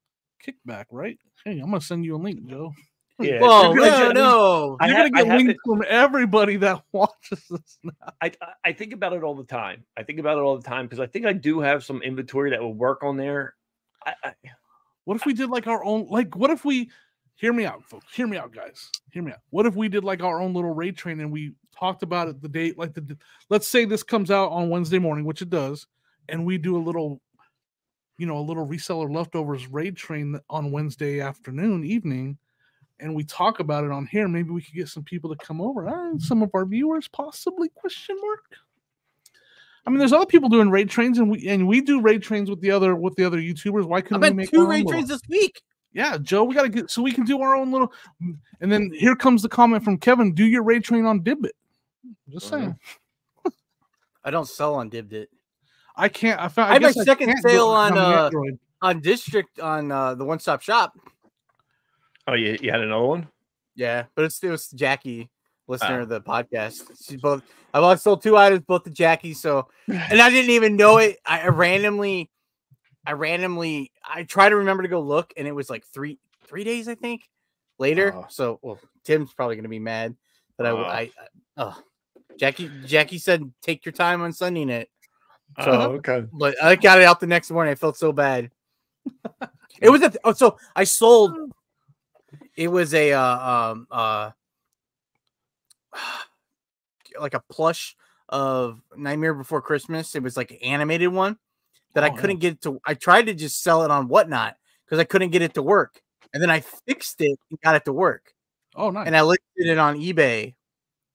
kickback, right? Hey, I'm gonna send you a link, Joe. Yeah. Well, no. You're gonna get links from everybody that watches this now. I think about it all the time. Because I think I do have some inventory that will work on there. What if we did like our own? Like, what if we? Hear me out, folks. Hear me out, guys. Hear me out. What if we did like our own little raid train and we talked about it the date? Like let's say this comes out on Wednesday morning, which it does, and we do a little reseller leftovers raid train on Wednesday evening, and we talk about it on here. Maybe we could get some people to come over. Some of our viewers, possibly ? I mean, there's other people doing raid trains, and we do raid trains with the other YouTubers. Why couldn't we make 2 raid trains this week? Yeah, Joe, we got to get so we can do our own little. And then here comes the comment from Kevin: do your raid train on Dibbit. Just saying. I don't sell on Dibbit. I can't. I had my second sale on District on the One Stop Shop. Oh, you had another one? Yeah, but it was Jackie, listener of the podcast. I sold 2 items, both to Jackie. So, and I didn't even know it. I randomly try to remember to go look, and it was like 3 days, I think, later. So, Tim's probably gonna be mad that Jackie said take your time on sending it. So okay, but I got it out the next morning. I felt so bad. It was so I sold. It was a like a plush of Nightmare Before Christmas. It was like an animated one that I couldn't get to. I tried to just sell it on Whatnot because I couldn't get it to work, and then I fixed it and got it to work. Oh, nice! And I listed it on eBay.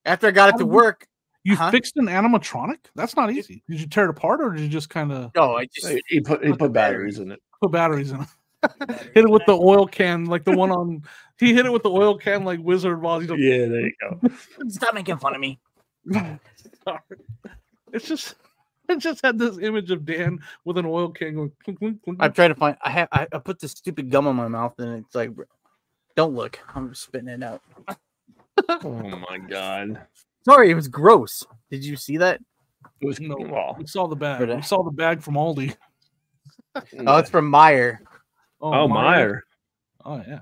After I got it to work. You fixed an animatronic? That's not easy. Did you tear it apart or did you just kind of? No, I just he put batteries in it. Put batteries in it. Hit it with the oil can, like the one on. He hit it with the oil can, like Wizard while he's. Yeah, there you go. Stop making fun of me. Sorry. It's just. I just had this image of Dan with an oil can going. Clunk, clunk, clunk. I'm trying to find. I put this stupid gum in my mouth, and it's like, don't look. I'm just spitting it out. Oh my god! Sorry, it was gross. Did you see that? It was No, well, we saw the bag. We saw the bag from Aldi. Oh, it's from Meyer. Oh, Meyer. Oh yeah.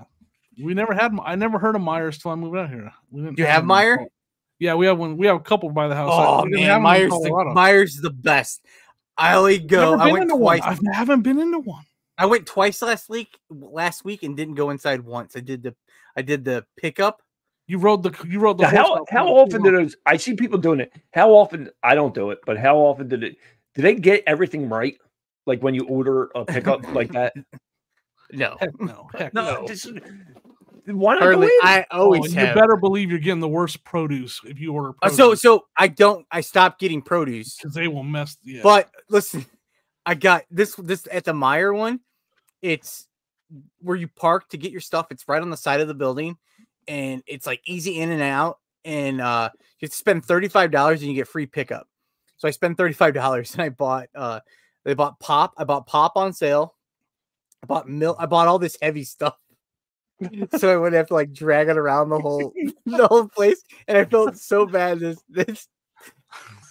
We never had. I never heard of Myers till I moved out here. We didn't. Do you have Meyer? Yeah, we have one. We have a couple by the house. Oh man, Myers is the best. I only go. I went twice. I haven't been into one. I went twice last week and didn't go inside once. I did the pickup. You rode the. How often do those? I see people doing it. How often? I don't do it, but how often do they get everything right? Like when you order a pickup like that? No, heck no. Why not go in? I always have. You better believe you're getting the worst produce if you order. So I don't. I stopped getting produce because they will mess. Yeah. But listen, I got this at the Meyer one. It's where you park to get your stuff. It's right on the side of the building, and it's like easy in and out. And you have to spend $35 and you get free pickup. So I spent $35 and I bought. They bought pop. I bought pop on sale. I bought milk. I bought all this heavy stuff. So I wouldn't have to like drag it around the whole place. And I felt so bad. This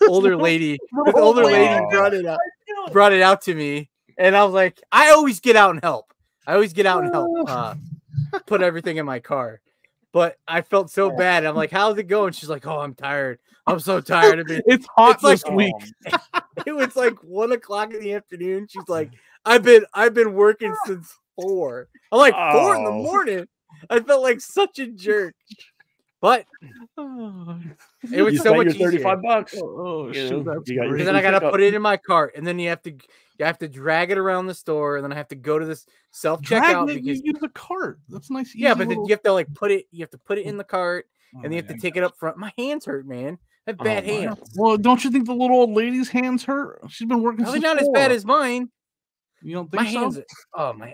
older lady brought it out to me. And I was like, I always get out and help. Put everything in my car. But I felt so bad. I'm like, how's it going? She's like, oh, I'm tired. I'm so tired of it. It's hot this week. It was like 1 o'clock in the afternoon. She's like, I've been working since 4. I'm like, 4 in the morning. I felt like such a jerk. But it was so much easier. $35. Oh shoot, that's great. Because then I gotta put it in my cart, and then you have to drag it around the store, and then I have to go to this self checkout because you use a cart. That's nice. Yeah, but then you have to like put it in the cart, and then you have to take it up front. My hands hurt, man. I have bad hands. Well, don't you think the little old lady's hands hurt? She's been working. Probably not as bad as mine. You don't think my so? Hands,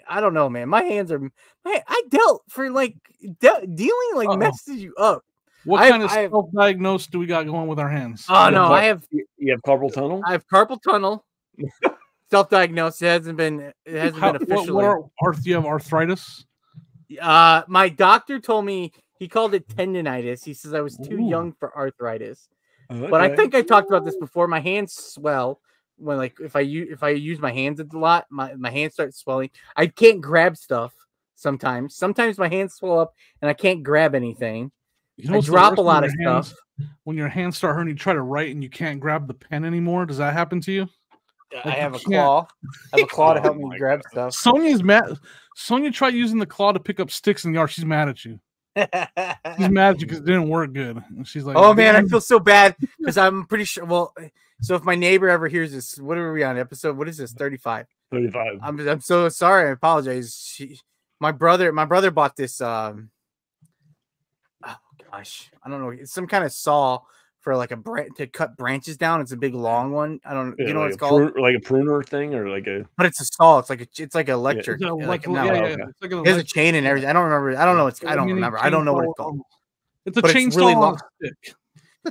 I don't know, man. My hands are. I dealt for like dealing like messes you up. What kind of self-diagnosed do we got going with our hands? Oh no, I have. You have carpal tunnel. I have carpal tunnel. Self-diagnosed. It hasn't been officially. Do you have arthritis? My doctor told me he called it tendonitis. He says I was too young for arthritis. Okay. But I think I talked about this before. My hands swell when like if I use my hands a lot, my hands start swelling. I can't grab stuff sometimes. Sometimes my hands swell up and I can't grab anything. You know, I drop a lot of stuff. When your hands start hurting, you try to write and you can't grab the pen anymore. Does that happen to you? I have a claw. I have a claw to help me grab stuff. Sonia's mad. Sonia tried using the claw to pick up sticks in the yard. She's mad at you. She's mad at you because it didn't work good. And she's like, "Oh man, I feel so bad because I'm pretty sure." Well, so if my neighbor ever hears this, what are we on episode? What is this? 35. 35. I'm so sorry. I apologize. My brother bought this. Oh gosh, I don't know. It's some kind of saw for like to cut branches down. It's a big long one. I don't. You know what it's called? Like a pruner thing, or like a. But it's a saw. It's like electric. Yeah. It has a chain and everything. I don't remember. I don't know. I don't remember. I don't know what it's called. It's a chainsaw really long stick.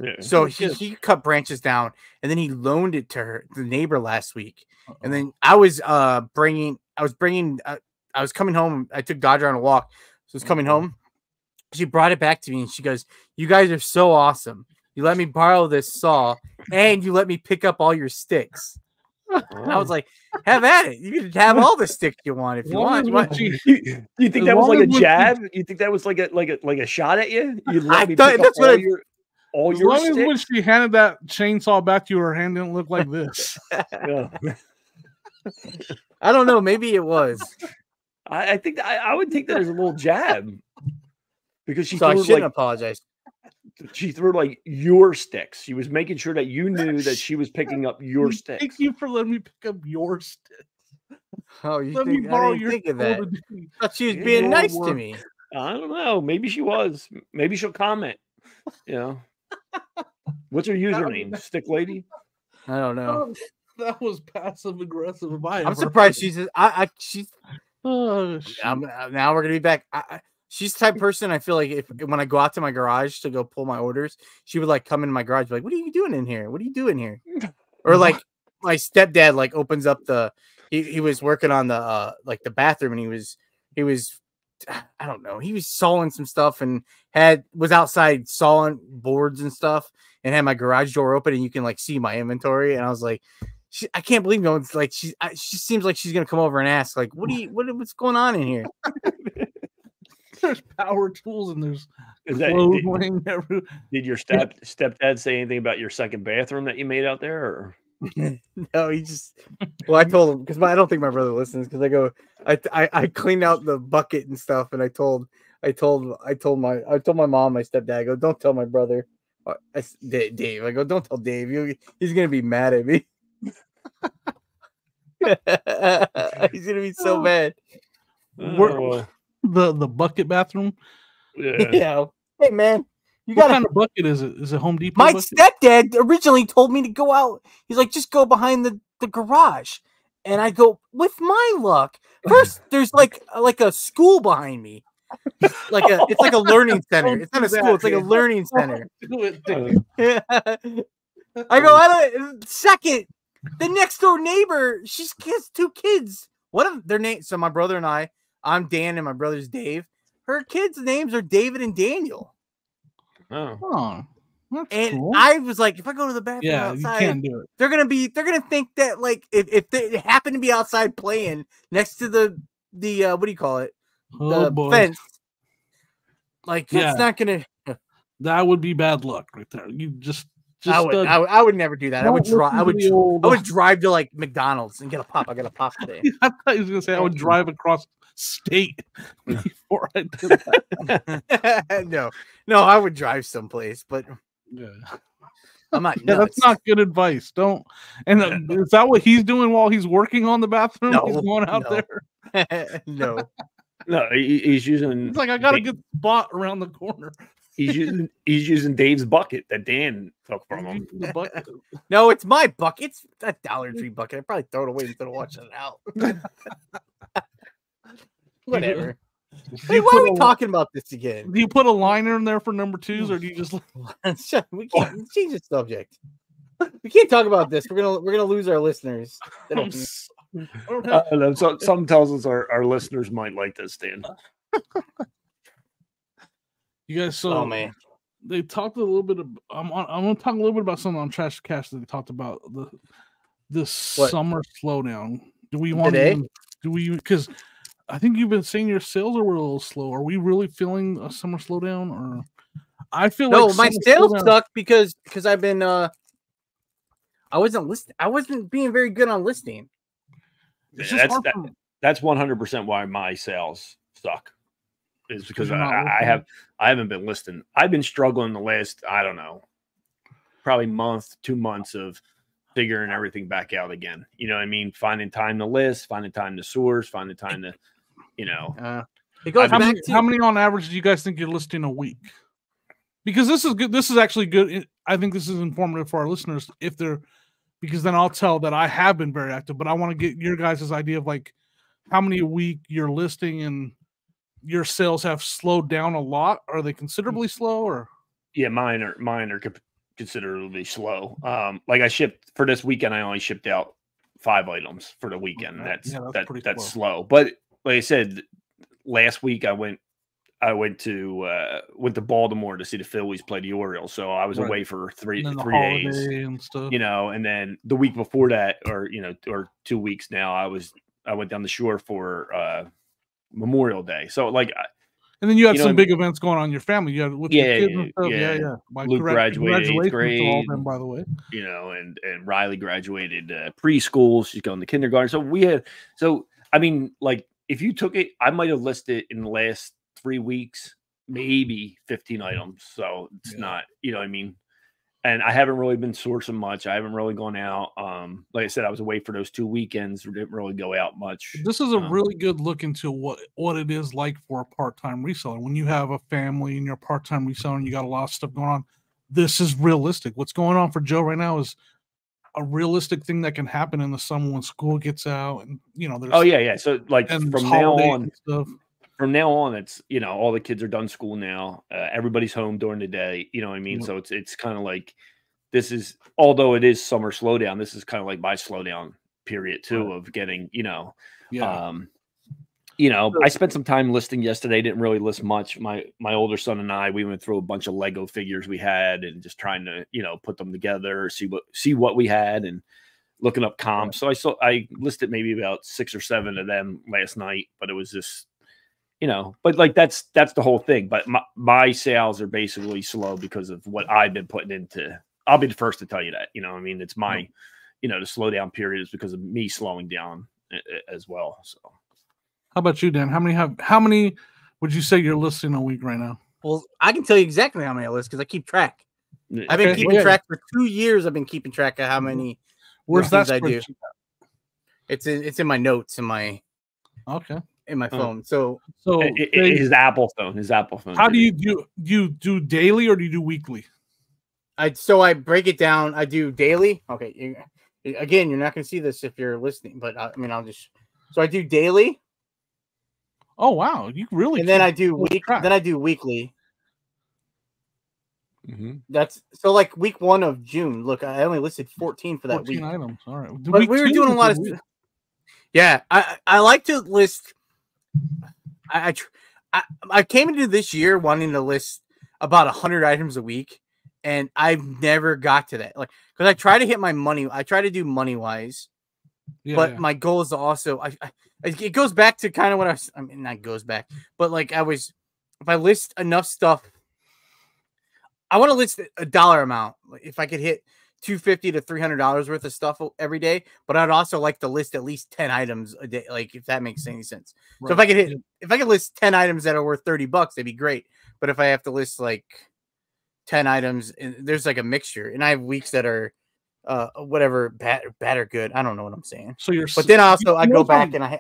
Yeah. So he cut branches down and then he loaned it to the neighbor last week. And then I was coming home. I took Dodger on a walk. So I was coming home. She brought it back to me and she goes, "You guys are so awesome. You let me borrow this saw and you let me pick up all your sticks." And I was like, "Have at it. You can have all the sticks you want if you want." You think that was like a jab? You think that was like a shot at you? You let me pick up all your sticks? When she handed that chainsaw back to you, her hand didn't look like this. Yeah. I don't know. Maybe it was. I think I would take that as a little jab because I shouldn't apologize. She threw like your sticks. She was making sure that you knew that she was picking up your sticks. Thank you for letting me pick up your sticks. Oh, you think I didn't think of that? I thought she was being nice to me. I don't know. Maybe she was. Maybe she'll comment. You know. What's her username? Stick Lady? I don't know. That was passive aggressive. I'm surprised she's Oh, now we're gonna be back. She's the type of person I feel like when I go out to my garage to go pull my orders, she would like come in my garage, be like, "What are you doing in here? What are you doing here?" Or like my stepdad like opens up he was working on the like the bathroom, and he was I don't know, he was sawing some stuff and was outside sawing boards and stuff, and had my garage door open, and you can like see my inventory, and I was like, I can't believe no one's like she seems like she's gonna come over and ask like, what's going on in here? There's power tools and there's did your stepdad say anything about your second bathroom that you made out there? Or? No, he just. Well, I told him because I don't think my brother listens, because I cleaned out the bucket and stuff, and I told my mom, my stepdad, I go, don't tell my brother, Dave. I go, don't tell Dave. He's gonna be mad at me. He's gonna be so mad. The bucket bathroom. Yeah. Hey man, what kind of bucket is it? Is it Home Depot? My bucket? stepdad originally told me to go out. He's like, just go behind the garage, and I go, with my luck. First, there's like a school behind me. It's like a learning center. It's not a school. It's like a learning center. I go, second, the next door neighbor, she has 2 kids. What are their names? So my brother and I'm Dan, and my brother's Dave. Her kids' names are David and Daniel. Oh, that's cool. I was like, if I go to the bathroom outside, you can't do it. They're gonna think that like if they happen to be outside playing next to the what do you call it? The fence. Like it's not gonna. That would be bad luck right there. You just I would never do that. I would drive to like McDonald's and get a pop. I got a pop today. I thought he was gonna say I would drive across state before I did that. No, I would drive someplace, but I'm not. Yeah, that's not good advice. Don't. And is that what he's doing while he's working on the bathroom? No, he's going out there. No, he's using. It's like I got a good spot around the corner. He's using Dave's bucket that Dan took from him. No, it's my bucket. It's a Dollar Tree bucket. I probably throw it away instead of washing it out. Whatever. Hey, why are we talking about this again? Do you put a liner in there for number 2s, or do you just? We can't change the subject. We can't talk about this. We're gonna lose our listeners. Some tells us our listeners might like this, Dan. You guys, oh man, they talked a little bit. I'm going to talk a little bit about something on Trash Cash that they talked about the summer slowdown. Do we want today? Because I think you've been saying your sales are a little slow. Are we really feeling a summer slowdown, or I feel like my sales suck because I've been I wasn't listening. I wasn't being very good on listing. That's 100% why my sales suck. Is because I haven't been listing. I've been struggling the last, I don't know, probably 2 months of figuring everything back out again. You know what I mean? Finding time to list, finding time to source, finding time to, it goes back to how many on average do you guys think you're listing a week? Because this is good. This is actually good. I think this is informative for our listeners because then I'll tell that I have been very active, but I want to get your guys' idea of like how many a week you're listing and your sales have slowed down a lot. Are they considerably slow, or? Yeah, mine are considerably slow. Like I shipped for this weekend, I only shipped out 5 items for the weekend. That's slow. But like I said, last week I went to Baltimore to see the Phillies play the Orioles. So I was away for three days and stuff. And then the week before that, or 2 weeks now, I went down the shore for Memorial Day. So like, and then you had some big events going on in your family. You had with your kids and stuff. Yeah. Luke graduated 8th grade, to all them, by the way. And Riley graduated preschool. She's going to kindergarten. So I mean, like if you took it, I might have listed in the last 3 weeks, maybe 15 items. So it's not, you know what I mean? And I haven't really been sourcing much. I haven't really gone out. Like I said, I was away for those 2 weekends. We didn't really go out much. This is a really good look into what it is like for a part-time reseller. When you have a family and you're a part-time reseller and you got a lot of stuff going on, this is realistic. What's going on for Joe right now is a realistic thing that can happen in the summer when school gets out, and there's yeah. So like from now on, it's all the kids are done school now. Everybody's home during the day. You know what I mean? So it's kind of like this is, although it is summer slowdown, this is kind of like my slowdown period too of getting I spent some time listing yesterday. Didn't really list much. My older son and I, we went through a bunch of Lego figures we had and just trying to, put them together, see what we had and looking up comps. So I listed maybe about 6 or 7 of them last night, but it was just, but like that's the whole thing. But my sales are basically slow because of what I've been putting into. I'll be the first to tell you that, I mean, it's my, the slowdown period is because of me slowing down as well. So. How about you, Dan? How many would you say you're listing a week right now? Well, I can tell you exactly how many I list because I keep track. I've been keeping track for 2 years. I've been keeping track of how many. Where's that I do? It's in my notes in my phone. So his Apple phone. How do you do daily or do you do weekly? I break it down. I do daily. Okay. Again, you're not going to see this if you're listening, but so I do daily. Oh wow, you really? And then I do weekly. Mm-hmm. That's so like week 1 of June. Look, I only listed 14 for that 14 week. Items. All right. But we were doing a lot of. Yeah, I like to list. I came into this year wanting to list about 100 items a week, and I've never got to that. Like, because I try to hit my money. I try to do money wise, but my goal is to also. It goes back to kind of what I mean, not goes back, but like if I list enough stuff, I want to list a dollar amount. If I could hit $250 to $300 worth of stuff every day, but I'd also like to list at least 10 items a day. Like if that makes any sense. Right. So if I could list 10 items that are worth $30, that'd be great. But if I have to list like 10 items, and there's like a mixture, and I have weeks that are whatever bad or good. I don't know what I'm saying. So but then also I go back and I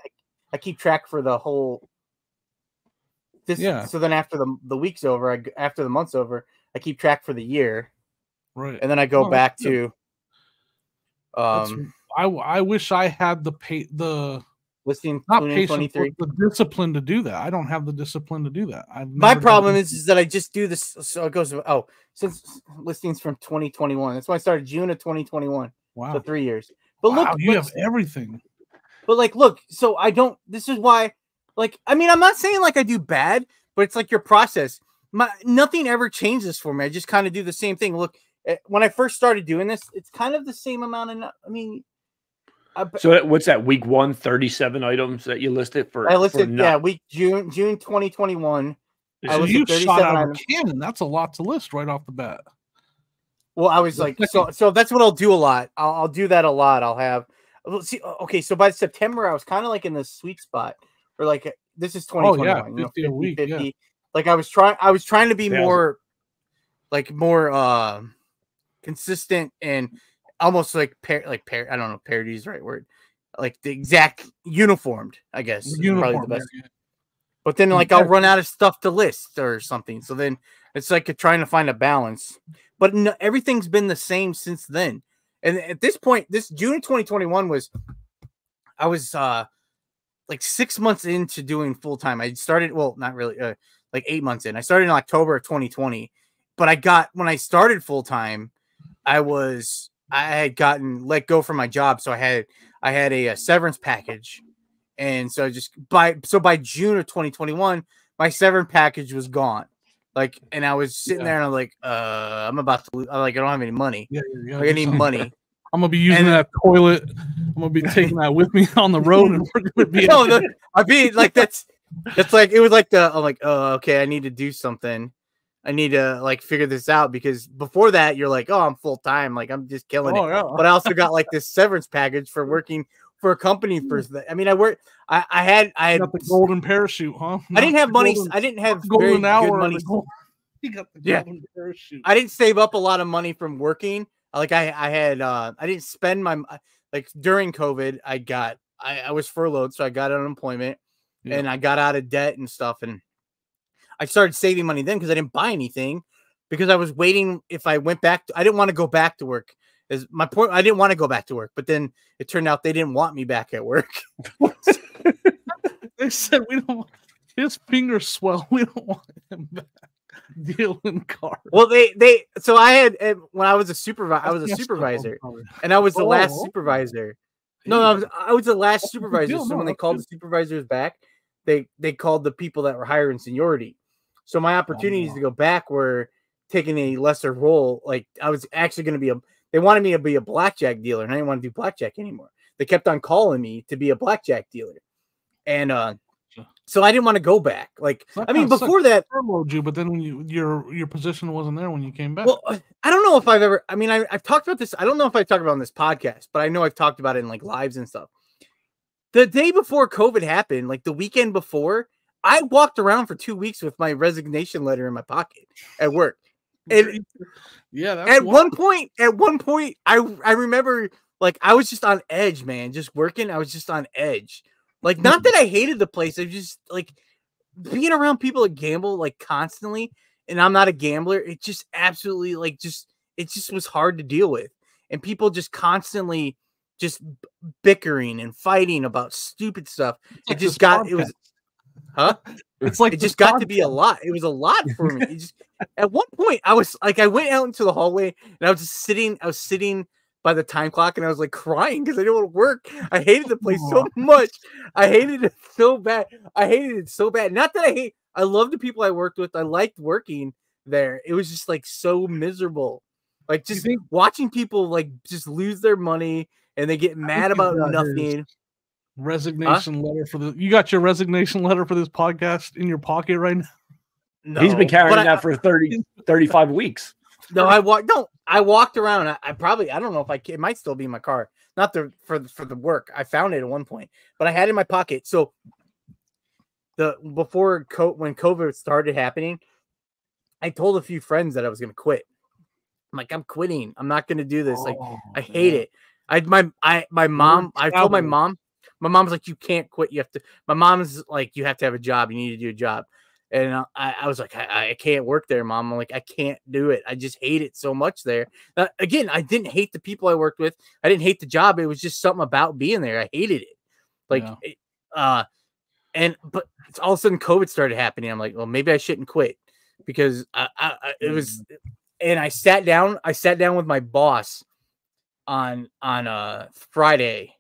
keep track for the whole. So then after the week's over, after the month's over, I keep track for the year. Right. And then I go back to. I wish I had the listing not patience, the discipline to do that. I don't have the discipline to do that. My problem is that I just do this. So it goes. Since listings from 2021. That's why I started June of 2021. Wow. So 3 years. But look, you have everything. But like, look. So I don't. This is why. Like, I mean, I'm not saying like I do bad, but it's like your process. Nothing ever changes for me. I just kind of do the same thing. Look, when I first started doing this, it's kind of the same amount of. I mean. So what's that? Week 1, 37 items that you listed for? I listed, week June 2021. So you shot out of a cannon. That's a lot to list right off the bat. Well, I was like, so that's what I'll do a lot. I'll do that a lot. I'll have. See, okay, so by September, I was kind of like in the sweet spot, or like this is 2021. 50 a week. 50. Yeah. Like I was trying to be more consistent and. Almost like I don't know, parody is the right word. Like the exact uniformed, I guess. Probably the best. Yeah. But then like I'll run out of stuff to list or something. So then it's like trying to find a balance. But everything's been the same since then. And at this point, this June of 2021 I was like 6 months into doing full time. I started, well, not really, like 8 months in. I started in October of 2020. But when I started full time, I had gotten let go from my job, so I had a severance package, and so by June of 2021, my severance package was gone. Like, and I was sitting there, and I'm like, I'm about to lose. I don't have any money. Like, I need money. I'm gonna be using that toilet. I'm gonna be taking that with me on the road, and we're gonna be. I mean, like that's like it was like I'm like, oh, okay, I need to do something. I need to like figure this out because before that you're like, oh, I'm full time, like I'm just killing it. Yeah. But I also got like this severance package for working for a company for. I mean, I had got the golden parachute, huh? I didn't have money. I didn't have golden hour money. You got the golden parachute. I didn't save up a lot of money from working. Like I didn't spend my like during COVID. I was furloughed, so I got unemployment and I got out of debt and stuff and. I started saving money then because I didn't buy anything because I was waiting. If I went back, I didn't want to go back to work Is my point. I didn't want to go back to work, but then it turned out they didn't want me back at work. They said we don't want his fingers swell. We don't want him back dealing cards. Well, so I had when I was a supervisor, and I was the last supervisor. No, I was the last supervisor. So when they called the supervisors back, they called the people that were higher in seniority. So my opportunities to go back were taking a lesser role. Like I was actually going to be they wanted me to be a blackjack dealer, and I didn't want to do blackjack anymore. They kept on calling me to be a blackjack dealer. And so I didn't want to go back. Like, I mean, before that, furloughed you, but then when your position wasn't there when you came back. Well, I don't know if I've ever. I mean, I've talked about this. I don't know if I've talked about it on this podcast, but I know I've talked about it in like lives and stuff. The day before COVID happened, like the weekend before, I walked around for 2 weeks with my resignation letter in my pocket at work. And yeah, at one point, I remember like I was just on edge, man. Just working, I was just on edge. Like, not that I hated the place. I just like being around people that gamble like constantly, and I'm not a gambler. It just absolutely like it just was hard to deal with, and people just constantly just bickering and fighting about stupid stuff. It just got it was, huh? It's like it just got to be a lot. It was a lot for me. It just at one point I was like I went out into the hallway and I was just sitting. I was sitting by the time clock and I was like crying because I didn't want to work. I hated the place so much. I hated it so bad. Not that I love the people I worked with. I liked working there. It was just like so miserable. Like just watching people like just lose their money and they get mad about nothing. Resignation letter for you got your resignation letter for this podcast in your pocket right now? No, he's been carrying that for 35 weeks. No, I walked around. I don't know if it might still be in my car. Not for the work. I found it at one point, but I had it in my pocket. So when COVID started happening, I told a few friends that I was going to quit. I'm like, I'm quitting. I'm not going to do this. Like, I hate it. I told my mom. My mom's like, you can't quit. You have to. My mom's like, you have to have a job. You need to do a job. And I was like, I can't work there, Mom. I'm like, I can't do it. I just hate it so much there. Again, I didn't hate the people I worked with. I didn't hate the job. It was just something about being there. I hated it. Like, but all of a sudden COVID started happening. I'm like, well, maybe I shouldn't quit because it was. And I sat down with my boss on Friday,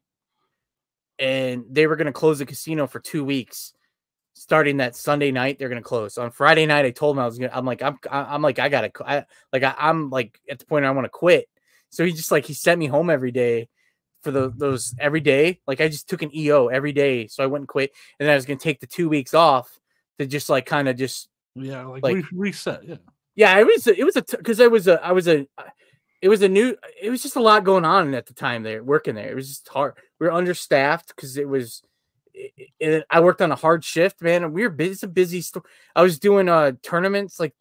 and they were going to close the casino for 2 weeks. Starting that Sunday night, they're gonna close. On Friday night, I told him I'm like at the point I want to quit. So he sent me home every day for those every day. Like I just took an EO every day, so I wouldn't quit. And then I was gonna take the 2 weeks off to just like kind of just reset. Yeah, it was just a lot going on at the time there working there. It was just hard. We were understaffed because it was. I worked on a hard shift, man. We were busy. It's a busy store. I was doing tournaments, like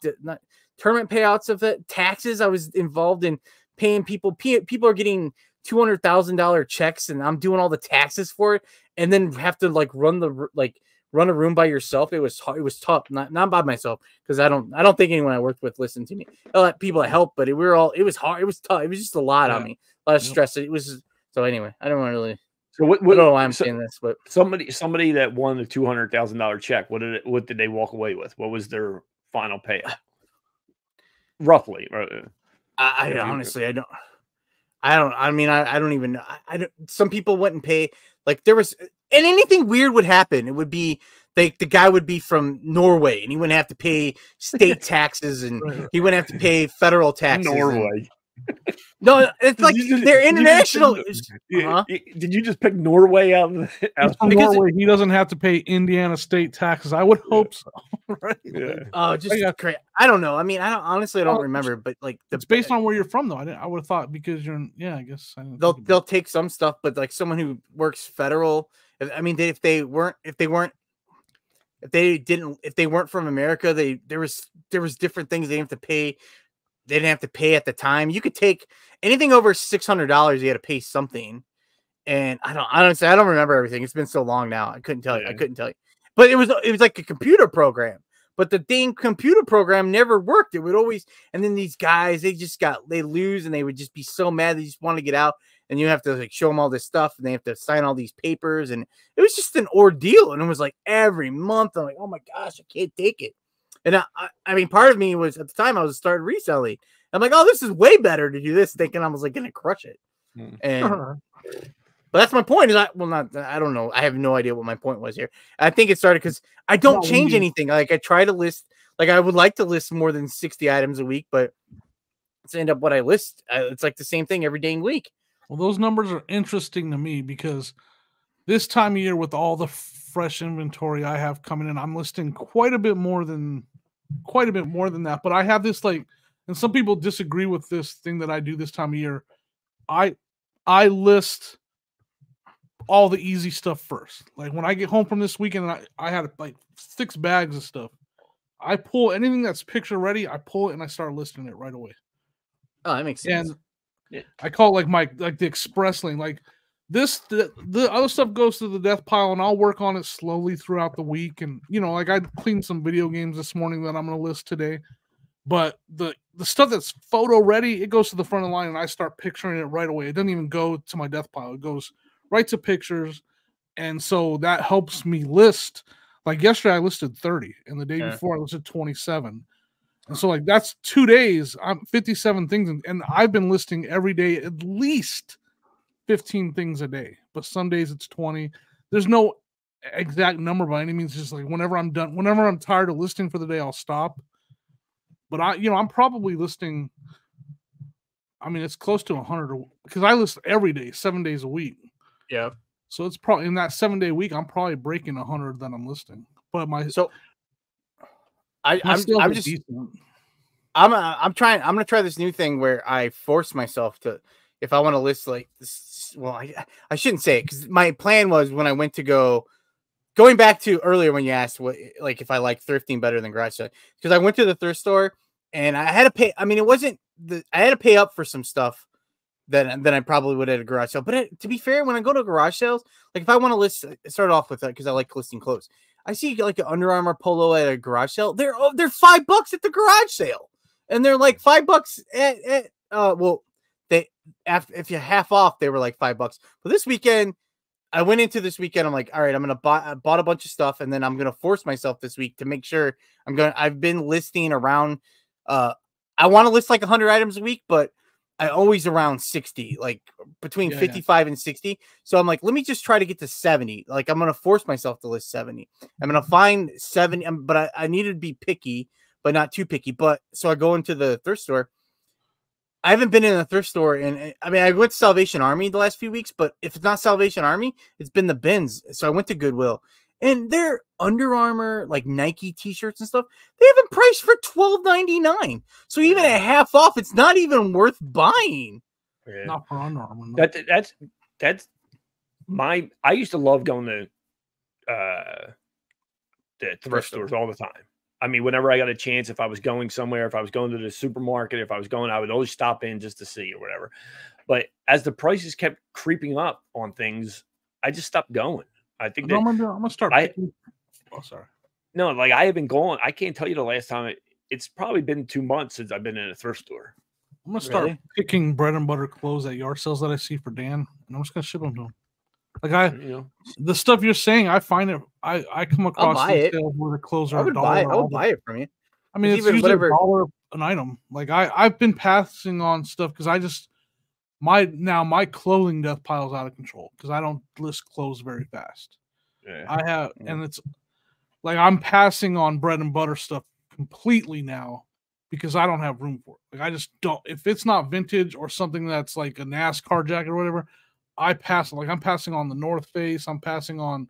tournament payouts of it, taxes. I was involved in paying people. People are getting $200,000 checks, and I'm doing all the taxes for it, and then have to like run a room by yourself. It was hard. It was tough. Not by myself because I don't think anyone I worked with listened to me. I let people help, but it was hard. It was tough. It was just a lot on me. A lot of stress. It was so. Anyway, I don't want to really. So what, I don't know why I'm saying this, but somebody that won the $200,000 check, what did they walk away with? What was their final payout? Roughly. I honestly, I don't even know. Some people wouldn't pay. Like there was, and anything weird would happen. It would be the guy would be from Norway, and he wouldn't have to pay state taxes, and he wouldn't have to pay federal taxes. Norway. No, it's like they're international. Did you just pick Norway out of Norway? He doesn't have to pay Indiana state taxes. I would hope so, right? Yeah. Oh, just great. I don't know. I mean, I don't remember, but like it's based on where you're from, though. I would have thought because you're. Yeah, I guess they'll take some stuff, but like someone who works federal. I mean, if they weren't from America, there was different things they didn't have to pay. They didn't have to pay at the time. You could take anything over $600. You had to pay something, and I don't remember everything. It's been so long now. I couldn't tell you. But it was like a computer program. but the dang computer program never worked. It would always, and then these guys, they lose and they would just be so mad. They just want to get out, and you have to like show them all this stuff and they have to sign all these papers. And it was just an ordeal. And it was like every month, I'm like, oh my gosh, I can't take it. And I mean, part of me was at the time I was starting reselling. I'm like, oh, this is way better to do this, thinking I was like going to crush it. And but that's my point. I don't know. I have no idea what my point was here. I think it started because I don't change anything. Like I try to list, like I would like to list more than 60 items a week, but it's end up what I list. It's like the same thing every dang week. Well, those numbers are interesting to me because this time of year with all the fresh inventory I have coming in, I'm listing quite a bit more than that. But I have this like, and some people disagree with this thing that I do this time of year. I list all the easy stuff first. Like when I get home from this weekend and I had like 6 bags of stuff, I pull anything that's picture ready, I pull it and I start listing it right away. Oh, that makes sense. And I call it like the express lane. Like the other stuff goes to the death pile and I'll work on it slowly throughout the week. And like I cleaned some video games this morning that I'm gonna list today. But the stuff that's photo ready, it goes to the front of the line and I start picturing it right away. It doesn't even go to my death pile. It goes right to pictures. And so that helps me list. Like yesterday I listed 30 and the day before I listed 27. And so like that's 2 days. I'm 57 things and I've been listing every day at least 15 things a day. But some days it's 20. There's no exact number by any means. It's just like whenever I'm done, whenever I'm tired of listing for the day, I'll stop. But I'm probably listing. I mean, it's close to 100 because I list every day, 7 days a week. Yeah. So it's probably in that 7 day week, I'm probably breaking 100 that I'm listing. But I'm gonna try this new thing where I force myself to, if I want to list like this. Well, I shouldn't say it because my plan was when I went to going back to earlier when you asked what, like, if I like thrifting better than garage sale, because I went to the thrift store and I had to pay. I mean, I had to pay up for some stuff than I probably would at a garage sale. But to be fair, when I go to garage sales, like if I want to list, start off with that because I like listing clothes. I see like an Under Armour polo at a garage sale. They're $5 at the garage sale, and they're like $5 at if you half off, they were like $5. But this weekend, I went into this weekend. I'm like, all right, I bought a bunch of stuff, and then I'm gonna force myself this week to make sure I've been listing around. I want to list like 100 items a week, but I always around 60, like between 55 and 60. So I'm like, let me just try to get to 70. Like I'm gonna force myself to list 70. I'm gonna find 70, but I need to be picky, but not too picky. But so I go into the thrift store. I haven't been in a thrift store, and I mean, I went to Salvation Army the last few weeks, but if it's not Salvation Army, it's been the bins. So I went to Goodwill, and their Under Armour, like Nike t-shirts and stuff, they have them priced for $12.99. So even at half off, it's not even worth buying. Yeah. Not for Under Armour. No. That's my. I used to love going to the thrift stores all the time. I mean, whenever I got a chance, if I was going somewhere, if I was going to the supermarket, if I was going, I would always stop in just to see or whatever. But as the prices kept creeping up on things, I just stopped going. I think I'm gonna start. Oh, sorry. No, like I have been going. I can't tell you the last time. It's probably been 2 months since I've been in a thrift store. I'm gonna start picking bread and butter clothes at yard sales that I see for Dan, and I'm just gonna ship them to him. Like the stuff you're saying, I find it. I come across sales where the clothes are $1. I would buy it from you. I mean, it's usually $1 an item. Like I've been passing on stuff because my clothing death pile is out of control because I don't list clothes very fast. Yeah. And it's like I'm passing on bread and butter stuff completely now because I don't have room for it. Like I just don't. If it's not vintage or something that's like a NASCAR jacket or whatever, I pass. Like I'm passing on the North Face. I'm passing on,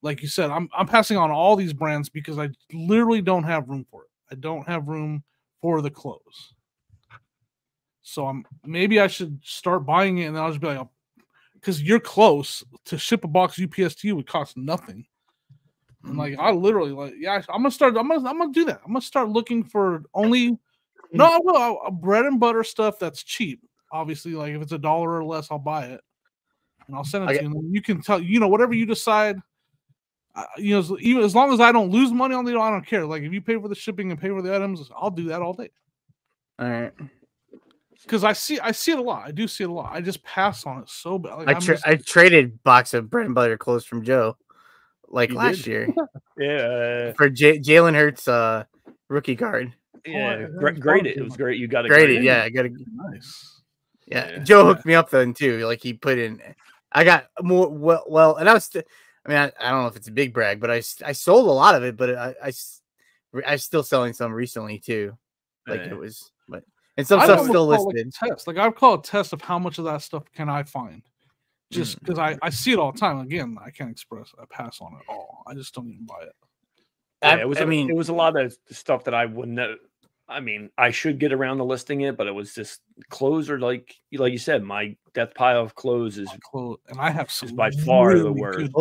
like you said, I'm passing on all these brands because I literally don't have room for it. I don't have room for the clothes. So maybe I should start buying it, and then I'll just be like, because you're close to ship a box UPS to you would cost nothing. And like I literally I'm gonna do that. I'm gonna start looking for only bread and butter stuff that's cheap. Obviously, like if it's $1 or less, I'll buy it. And I'll send it to you. And you can tell, whatever you decide. even as long as I don't lose money on the deal, I don't care. Like if you pay for the shipping and pay for the items, I'll do that all day. All right. Because I see it a lot. I do see it a lot. I just pass on it so bad. Like, I traded box of bread and butter clothes from Joe, like last year. Yeah. For Jalen Hurts rookie card. Yeah, graded. It was great. You got it graded. Yeah, I got it. Nice. Yeah, Joe hooked me up then too. Like he put in, I got more well, and I was. I mean, I don't know if it's a big brag, but I sold a lot of it, but I'm still selling some recently too. Like it was, but and some stuff still listed. Like test. Like I'd call a test of how much of that stuff can I find, just because I see it all the time. Again, I can't express. I pass on it all. I just don't even buy it. Yeah, it was a lot of stuff that I wouldn't know. I mean, I should get around to listing it, but it was just clothes are like you said, my death pile of clothes is clothes, and I have some by far really the worst.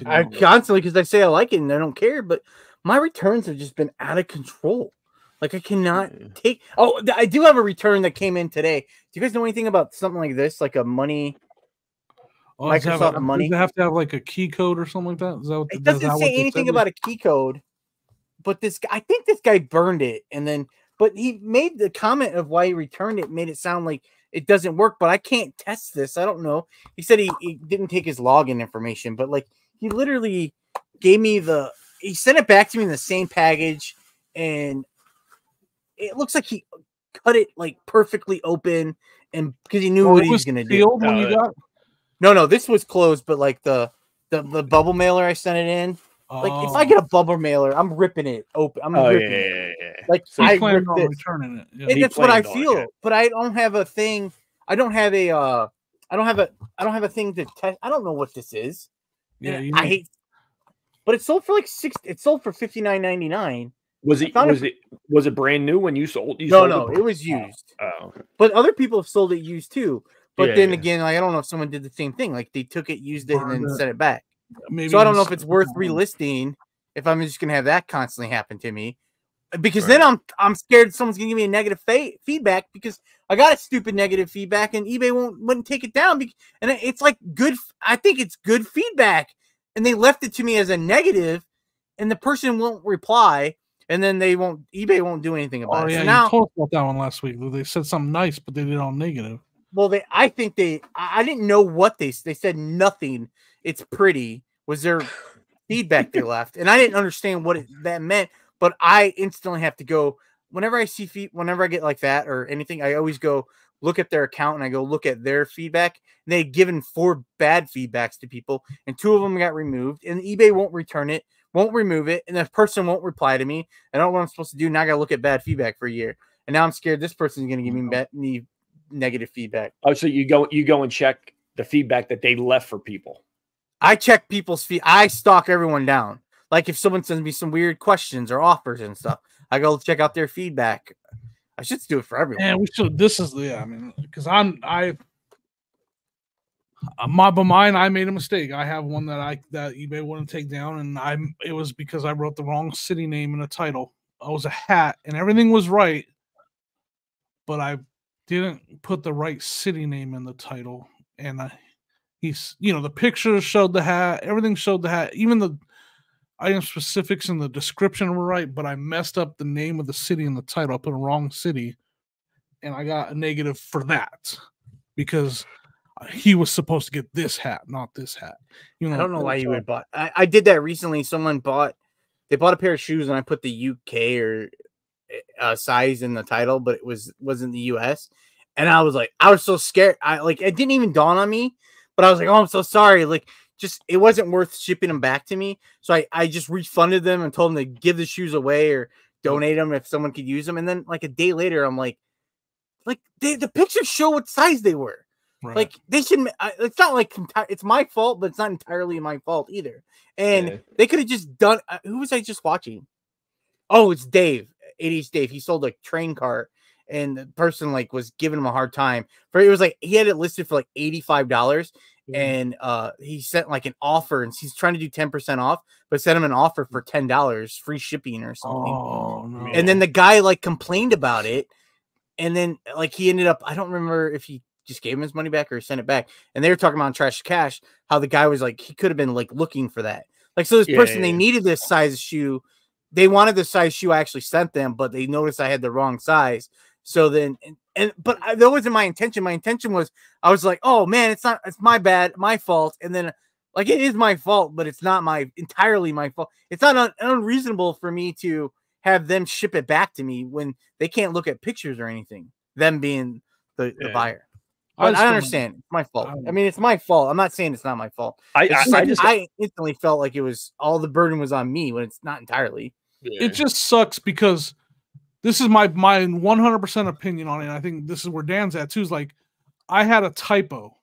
Yeah. I constantly because I say I like it and I don't care, but my returns have just been out of control. Like I cannot take. Oh, I do have a return that came in today. Do you guys know anything about something like this, like a money? Microsoft Money. Does it have to have like a key code or something like that? Is that what, it doesn't say anything about a key code, but I think this guy burned it, and then. But he made the comment of why he returned it, made it sound like it doesn't work, but I can't test this. I don't know. He said he didn't take his login information, but like he literally gave me he sent it back to me in the same package, and it looks like he cut it like perfectly open, and because he knew what he was going to do. When you got? No, this was closed, but like the bubble mailer I sent it in. Like if I get a bubble mailer, I'm ripping it open. I'm ripping it. Like so I ripped this. Returning it. Yeah. And that's what I feel. But I don't have a thing. I don't have a thing to test. I don't know what this is. Yeah, I hate. But it sold for like It sold for $59.99. Was it brand new when you sold? No, it was used. Oh, but other people have sold it used too. But then again, like, I don't know if someone did the same thing. Like they took it, used it, and then sent it back. Maybe so I don't know if it's worth relisting if I'm just gonna have that constantly happen to me, because then I'm scared someone's gonna give me a negative feedback because I got a stupid negative feedback and eBay wouldn't take it down. And it's like good. I think it's good feedback, and they left it to me as a negative, and the person won't reply, and then eBay won't do anything about it. Yeah, so now, you told about that one last week. They said something nice, but they did it all negative. Well, I didn't know what they said. Nothing. It's pretty was their feedback they left, and I didn't understand what that meant. But I instantly have to go whenever I see whenever I get like that or anything. I always go look at their account and I go look at their feedback. And they've given 4 bad feedbacks to people, and 2 of them got removed. And eBay won't return it, won't remove it, and the person won't reply to me. I don't know what I'm supposed to do. Now I got to look at bad feedback for a year, and now I'm scared this person's going to give me negative feedback. Oh, so you go and check the feedback that they left for people. I check people's feet. I stalk everyone down. Like if someone sends me some weird questions or offers and stuff, I go check out their feedback. I should do it for everyone. And we should. This is I mean, because I made a mistake. I have one that eBay wouldn't take down, and it was because I wrote the wrong city name in the title. I was a hat, and everything was right, but I didn't put the right city name in the title, and the pictures showed the hat, everything showed the hat, even the item specifics and the description were right, but I messed up the name of the city in the title. I put a wrong city, and I got a negative for that because he was supposed to get this hat, not this hat. I don't know why you would buy. I did that recently. Someone bought a pair of shoes, and I put the UK or size in the title, but it wasn't the US. And I was so scared. It didn't even dawn on me, but I was like, oh, I'm so sorry. Like, just, it wasn't worth shipping them back to me. So I just refunded them and told them to give the shoes away or donate them if someone could use them. And then like a day later, I'm like the pictures show what size they were. Right. Like they should, it's not like it's my fault, but it's not entirely my fault either. And they could have just done, who was I just watching? Oh, it's Dave. 80s Dave. He sold a train cart, and the person was giving him a hard time. It was he had it listed for $85, and he sent an offer, and he's trying to do 10% off, but sent him an offer for $10 free shipping or something. Oh, no. And then the guy complained about it, and then he ended up, I don't remember if he just gave him his money back or sent it back. And they were talking about on Trash Cash how the guy was he could have been looking for that. Like, so this person, they needed this size shoe. They wanted the size shoe I actually sent them, but they noticed I had the wrong size. So then, but that wasn't my intention. My intention was, I was like, oh man, it's my bad, my fault. And then, like, it is my fault, but it's not entirely my fault. It's not unreasonable for me to have them ship it back to me when they can't look at pictures or anything, them being the buyer. But I understand. It's my fault. I mean, it's my fault. I'm not saying it's not my fault. I instantly felt like it was all the burden was on me when it's not entirely. It just sucks because this is my 100% opinion on it. And I think this is where Dan's at too. Is like, I had a typo,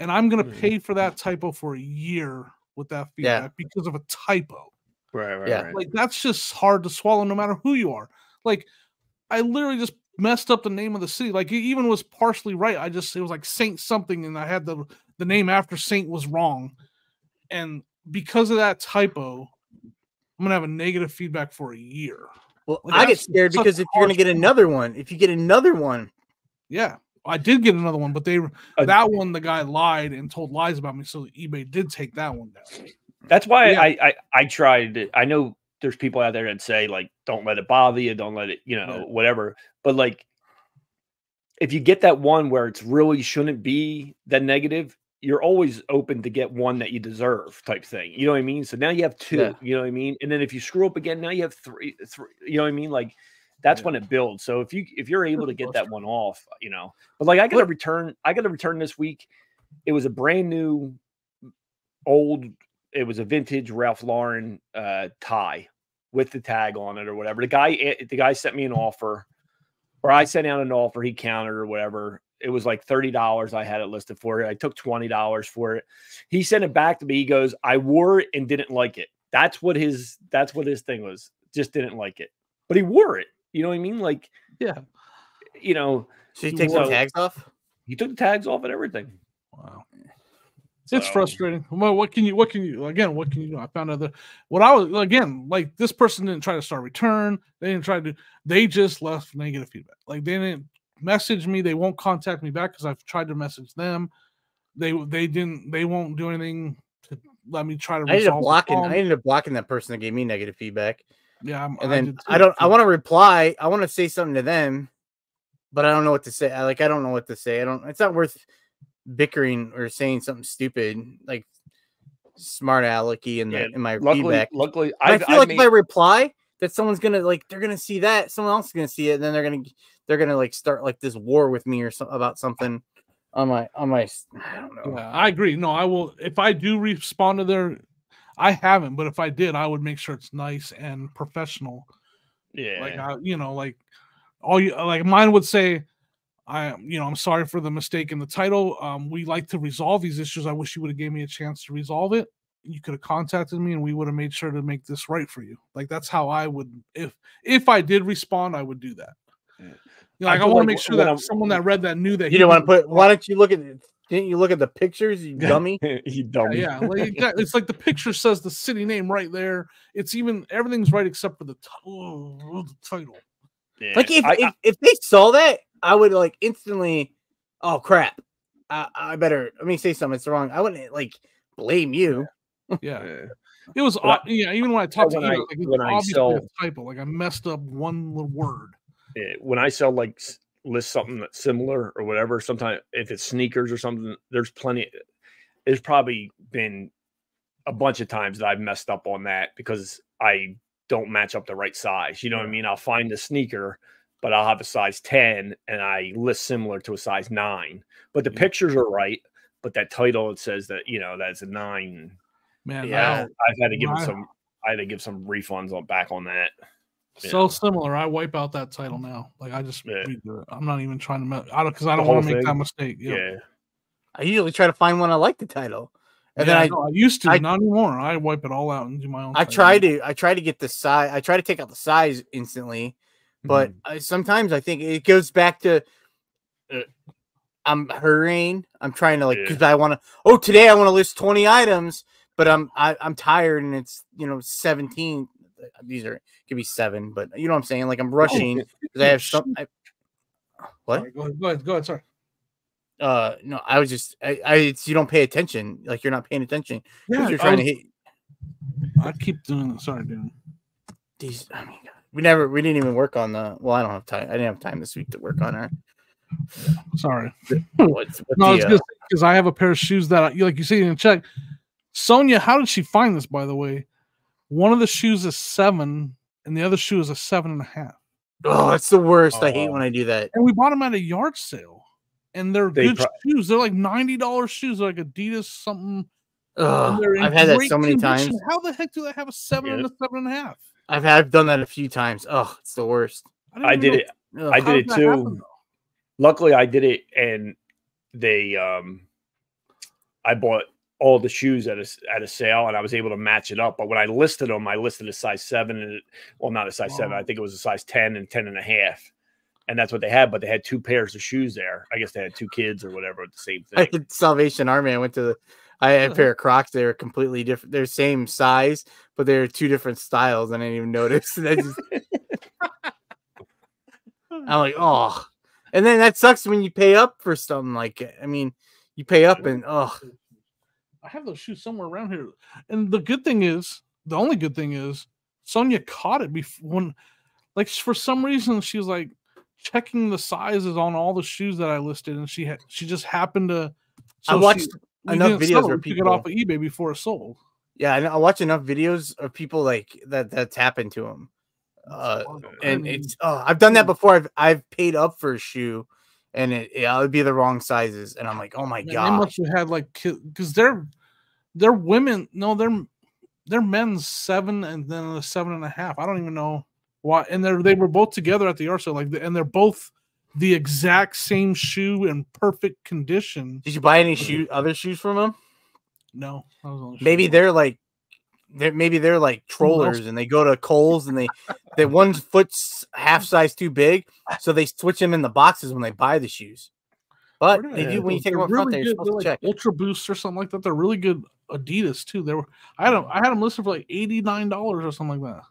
and I'm gonna pay for that typo for a year with that feedback because of a typo. Right. Like, that's just hard to swallow, no matter who you are. Like, I literally just messed up the name of the city. Like, it even was partially right. It was like Saint something, and I had the name after Saint was wrong, and because of that typo, I'm gonna have a negative feedback for a year. Well, like, I get scared because if you're gonna get another one, I did get another one, but that one, the guy lied and told lies about me, so eBay did take that one down. That's why I tried. I know there's people out there that say, like, don't let it bother you, don't let it, whatever. But, like, if you get that one where it's really shouldn't be that negative, you're always open to get one that you deserve, type thing. You know what I mean? So now you have two. You know what I mean? And then if you screw up again, now you have three. You know what I mean? Like, that's when it builds. So if you're able to get that one off, But, like, I got to return this week. It was a brand new, it was a vintage Ralph Lauren tie with the tag on it or whatever. The guy sent me an offer, or I sent out an offer. He countered or whatever. It was like $30. I had it listed for it. I took $20 for it. He sent it back to me. He goes, I wore it and didn't like it. That's what his thing was. Just didn't like it. But he wore it. You know what I mean? Like, So he takes the tags off? He took the tags off and everything. Wow. It's frustrating. Well, what can you do? I found out that like, this person didn't try to start return. They just left negative feedback. Like, they didn't message me. They won't contact me back because I've tried to message them. They won't do anything to let me try to resolve. I ended up blocking that person that gave me negative feedback. Yeah. I want to reply. I want to say something to them, but I don't know what to say. I don't know what to say. It's not worth bickering or saying something stupid like smart alecky in my feedback. Luckily, I feel like if I reply, that someone's gonna they're gonna see that someone else is gonna see it, and then they're gonna like start like this war with me or about something on my. I don't know. Yeah, I agree. No, I will. If I do respond to their, I haven't, but if I did, I would make sure it's nice and professional. Yeah, like mine would say, I'm sorry for the mistake in the title. We like to resolve these issues. I wish you would have gave me a chance to resolve it. You could have contacted me and we would have made sure to make this right for you. Like, that's how I would, if I did respond, I would do that. I want to make sure that someone that read that knew that you didn't want to put. Why don't you look at it? Didn't you look at the pictures, you dummy? You dummy. Yeah. Like, it's like the picture says the city name right there. It's even everything's right except for the title. Yeah. Like if they saw that, I would like instantly. Oh crap! I better. Let me say something. It's wrong. I wouldn't like blame you. Yeah. It was. Even when I talked to you, like, obviously a typo. Like, I messed up one little word. When I sell, like, list something that's similar or whatever, sometimes if it's sneakers or something, there's probably been a bunch of times that I've messed up on that because I don't match up the right size. You know what I mean? I'll find the sneaker, but I'll have a size 10 and I list similar to a size 9. But the pictures are right, but that title, it says that, that's a 9. Man, yeah, I've had to give some refunds back on that. So similar. I wipe out that title now. Like, I just redo it. I'm not even trying to because I don't want to make that mistake. Yeah. I usually try to find one I like the title. And then I used to, not anymore. I wipe it all out and do my own. I try to get the size. I try to take out the size instantly, but sometimes I think it goes back to I'm hurrying. I'm trying to because I want to. Oh, today I want to list 20 items, but I'm tired and it's 17. These could be 7, but you know what I'm saying. Like, I'm rushing because I have some. What? Right, go ahead. Sorry. No, I was just. It's you don't pay attention. Like, you're not paying attention. Yeah, you're trying to hit. I keep doing it. Sorry, dude. These, I mean, we didn't even work on the. Well, I don't have time. I didn't have time this week to work on our. Sorry. What's No, it's just because I have a pair of shoes that, like you see in the check. Sonia, how did she find this? By the way, one of the shoes is 7, and the other shoe is a 7.5. Oh, it's the worst. I hate when I do that. And we bought them at a yard sale, and they're good shoes. They're like $90 shoes, they're like Adidas something. I've had that so many times. How the heck do they have a 7 and a 7.5? I've done that a few times. Oh, it's the worst. I did it. I did it too. Happen, luckily, I did it, and they I bought all the shoes at a sale, and I was able to match it up. But when I listed them, I listed a size 7, and not a size 7. I think it was a size 10 and 10.5. And that's what they had, but they had 2 pairs of shoes there. I guess they had 2 kids or whatever, the same thing. I did Salvation Army. I had a pair of Crocs. They were completely different. They're same size, but they're 2 different styles. And I didn't even notice. And I'm like, oh. And then that sucks when you pay up for something like it. I mean, you pay up and oh. I have those shoes somewhere around here. And the only good thing is, Sonia caught it before when, like, for some reason, she was like checking the sizes on all the shoes that I listed, and she just happened to. So I watched enough videos where people get off of eBay before it sold. Yeah, I watch enough videos of people like that's happened to them. And it's I've done that before. I've paid up for a shoe, and it would be the wrong sizes, and I'm like, oh my god. They must have had like, because they're women. No, they're men's 7 and then a 7.5. I don't even know why. And they were both together at the yard sale, and they're both the exact same shoe in perfect condition. Did you buy any other shoes from them? No, maybe they're like trollers, and they go to Kohl's, and they one foot's half size too big, so they switch them in the boxes when they buy the shoes. But they do when you take them up front. They're supposed to check Ultra Boost or something like that. They're really good. Adidas too. I had them listed for like $89 or something like that.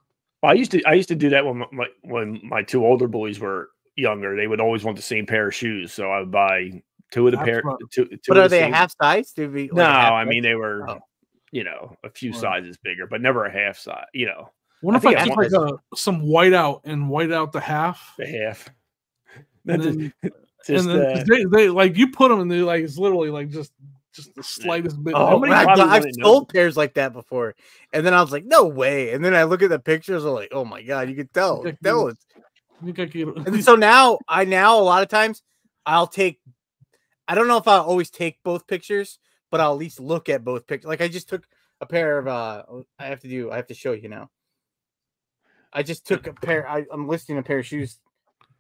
Well, I used to do that when my 2 older boys were younger. They would always want the same pair of shoes, so I would buy 2 of the pair. But are they a half size? No, I mean they were, a few sizes bigger, but never a half size. What if I keep like some whiteout and white out the half? The half. And then they like you put them and they like it's literally like just the slightest bit. Oh, I've sold pairs like that before, and then I was like, no way. And then I look at the pictures, I'm like, oh my god, you can tell. And so now a lot of times I'll take. I don't know if I'll always take both pictures, but I'll at least look at both pictures. Like I just took a pair of. I have to show you now. I just took a pair. I'm listing a pair of shoes,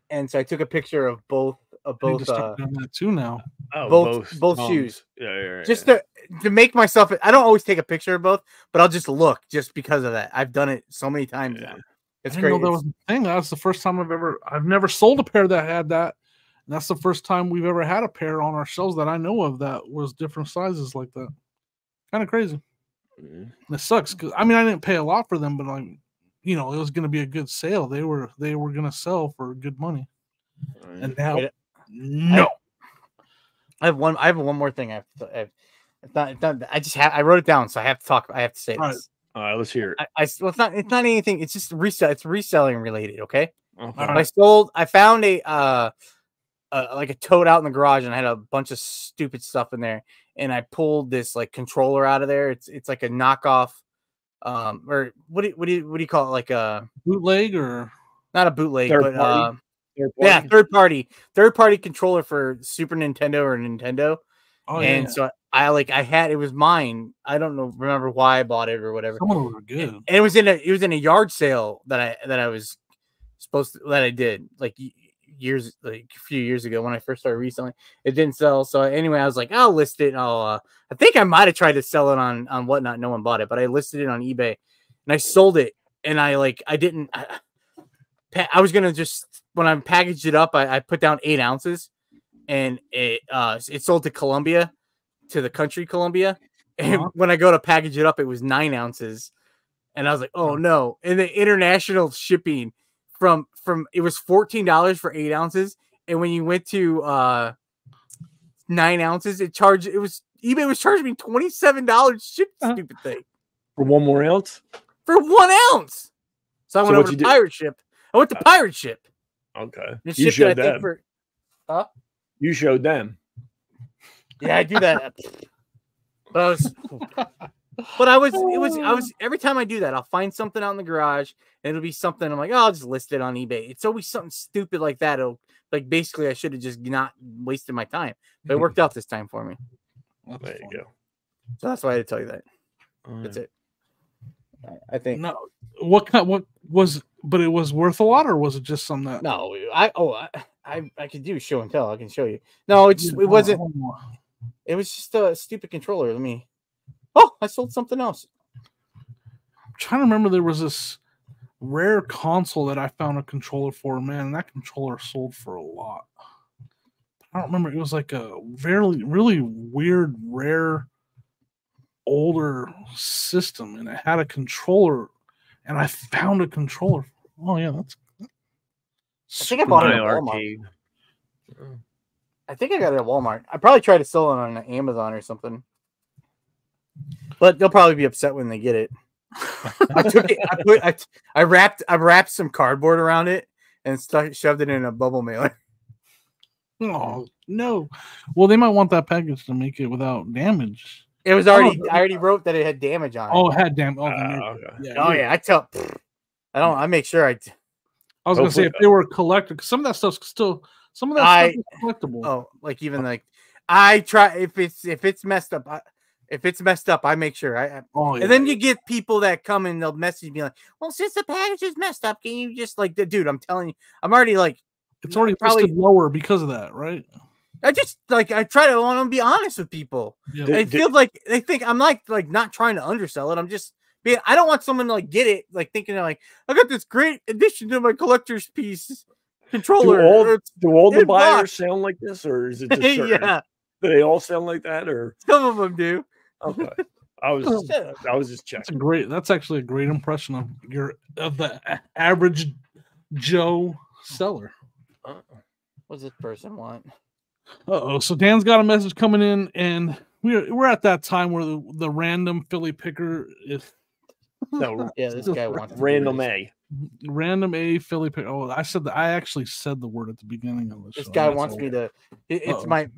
and so I took a picture of both. That too now. Oh, both shoes. Yeah. Just to make myself. I don't always take a picture of both, but I'll just look just because of that. I've done it so many times now. It's crazy. That was the thing. That's the first time I've never sold a pair that had that. And that's the first time we've ever had a pair on our shelves that I know of that was different sizes like that. Kind of crazy. And it sucks because I didn't pay a lot for them, but it was going to be a good sale. They were going to sell for good money. And now. No, I have one more thing. I wrote it down, so I have to talk. I have to say this. All right, let's hear it. Well, it's not anything. It's just it's reselling related. Okay. Right. I found like a tote out in the garage, and I had a bunch of stupid stuff in there, and I pulled this like controller out of there. It's like a knockoff, or what do you call it? Like a bootleg, or not a bootleg, third but party. Third party controller for Super Nintendo or Nintendo. So it was mine. I don't remember why I bought it or whatever. Some of them were good. And it was in a yard sale that I did like a few years ago when I first started reselling. It didn't sell. So anyway, I was like, I'll list it. I think I might have tried to sell it on Whatnot. No one bought it, but I listed it on eBay and I sold it. And I was going to just, when I packaged it up, I put down 8 ounces, and it sold to Colombia, to the country Colombia. And when I go to package it up, it was 9 ounces. And I was like, oh no. And the international shipping from it was $14 for 8 ounces. And when you went to 9 ounces, eBay was charging me $27 to ship the stupid thing. For 1 more ounce? For 1 ounce. So I went over to Pirate Ship. I went to Pirate Ship. Okay. You showed them. Huh? You showed them. Yeah, I do that. But I was every time I do that, I'll find something out in the garage and it'll be something I'm like, oh, I'll just list it on eBay. It's always something stupid like that. It'll like basically I should have just not wasted my time. But it worked out this time for me. There you go. So that's why I had to tell you that. That's it. I think no. What was? But it was worth a lot, or was it just something that? No, I could do show and tell. I can show you. No, it wasn't. It was just a stupid controller. Oh, I sold something else. I'm trying to remember. There was this rare console that I found a controller for. Man, that controller sold for a lot. I don't remember. It was like a really weird, rare, older system, and it had a controller. And I found a controller. Oh yeah, that's. I think I bought it at Walmart. I think I got it at Walmart. I probably tried to sell it on Amazon or something, but they'll probably be upset when they get it. I took it. I wrapped some cardboard around it and shoved it in a bubble mailer. Oh no! Well, they might want that package to make it without damage. It was already. I already wrote that it had damage on it. Oh, it had damage. Okay. Yeah. I make sure I was gonna say if they were collected, some of that stuff's still. Some of that stuff is collectible. Oh, like even like I try if it's messed up. If it's messed up, I make sure. And then you get people that come and they'll message me like, "Well, since the package is messed up, can you just like, dude? I'm telling you, I'm already like, it's already probably lower because of that, right?" I just like I try to want to be honest with people. Yeah. I feel like they think I'm like not trying to undersell it. I'm just being. I don't want someone to like get it like thinking like I got this great addition to my collector's piece controller. Do all the buyers sound like this, or is it just certain? Yeah? Do they all sound like that, or some of them do? Okay, I was just checking. That's actually a great impression of the average Joe seller. What's this person want? So Dan's got a message coming in, and we're at that time where the random Philly picker is. No, yeah, this guy wants random A Philly picker. Oh, I actually said the word at the beginning of this guy wants me to. It's my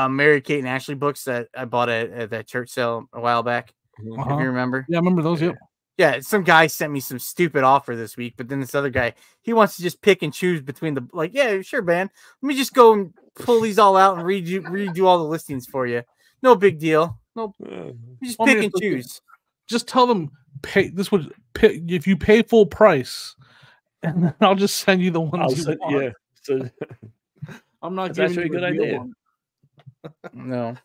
Mary Kate and Ashley books that I bought at that church sale a while back. If you remember, yeah, I remember those. Yep. Yeah, some guy sent me some stupid offer this week, but then this other guy, he wants to just pick and choose between the yeah, sure, man. Let me just go and pull these all out and redo all the listings for you. No big deal. No, just pick and choose. Just tell them if you pay full price, and then I'll just send you the ones you want. Yeah, so I'm not giving you a good idea. No,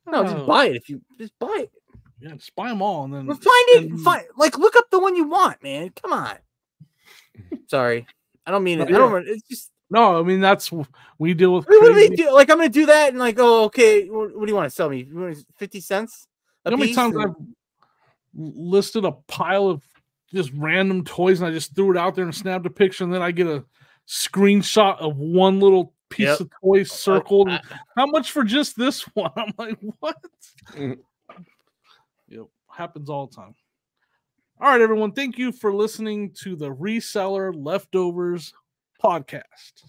just buy it. If you just buy it. Yeah, just buy them all and then find like look up the one you want, man. Come on. Sorry, I don't mean it. I don't. It's just no. I mean that's we deal with. What do we do? Like I'm gonna do that and like, oh, okay. What do you want to sell me? 50 cents? How many times I've listed a pile of just random toys and I just threw it out there and snapped a picture and then I get a screenshot of one little piece of toy circled. How much for just this one? I'm like, what? Yep, happens all the time. All right, everyone. Thank you for listening to the Reseller Leftovers podcast.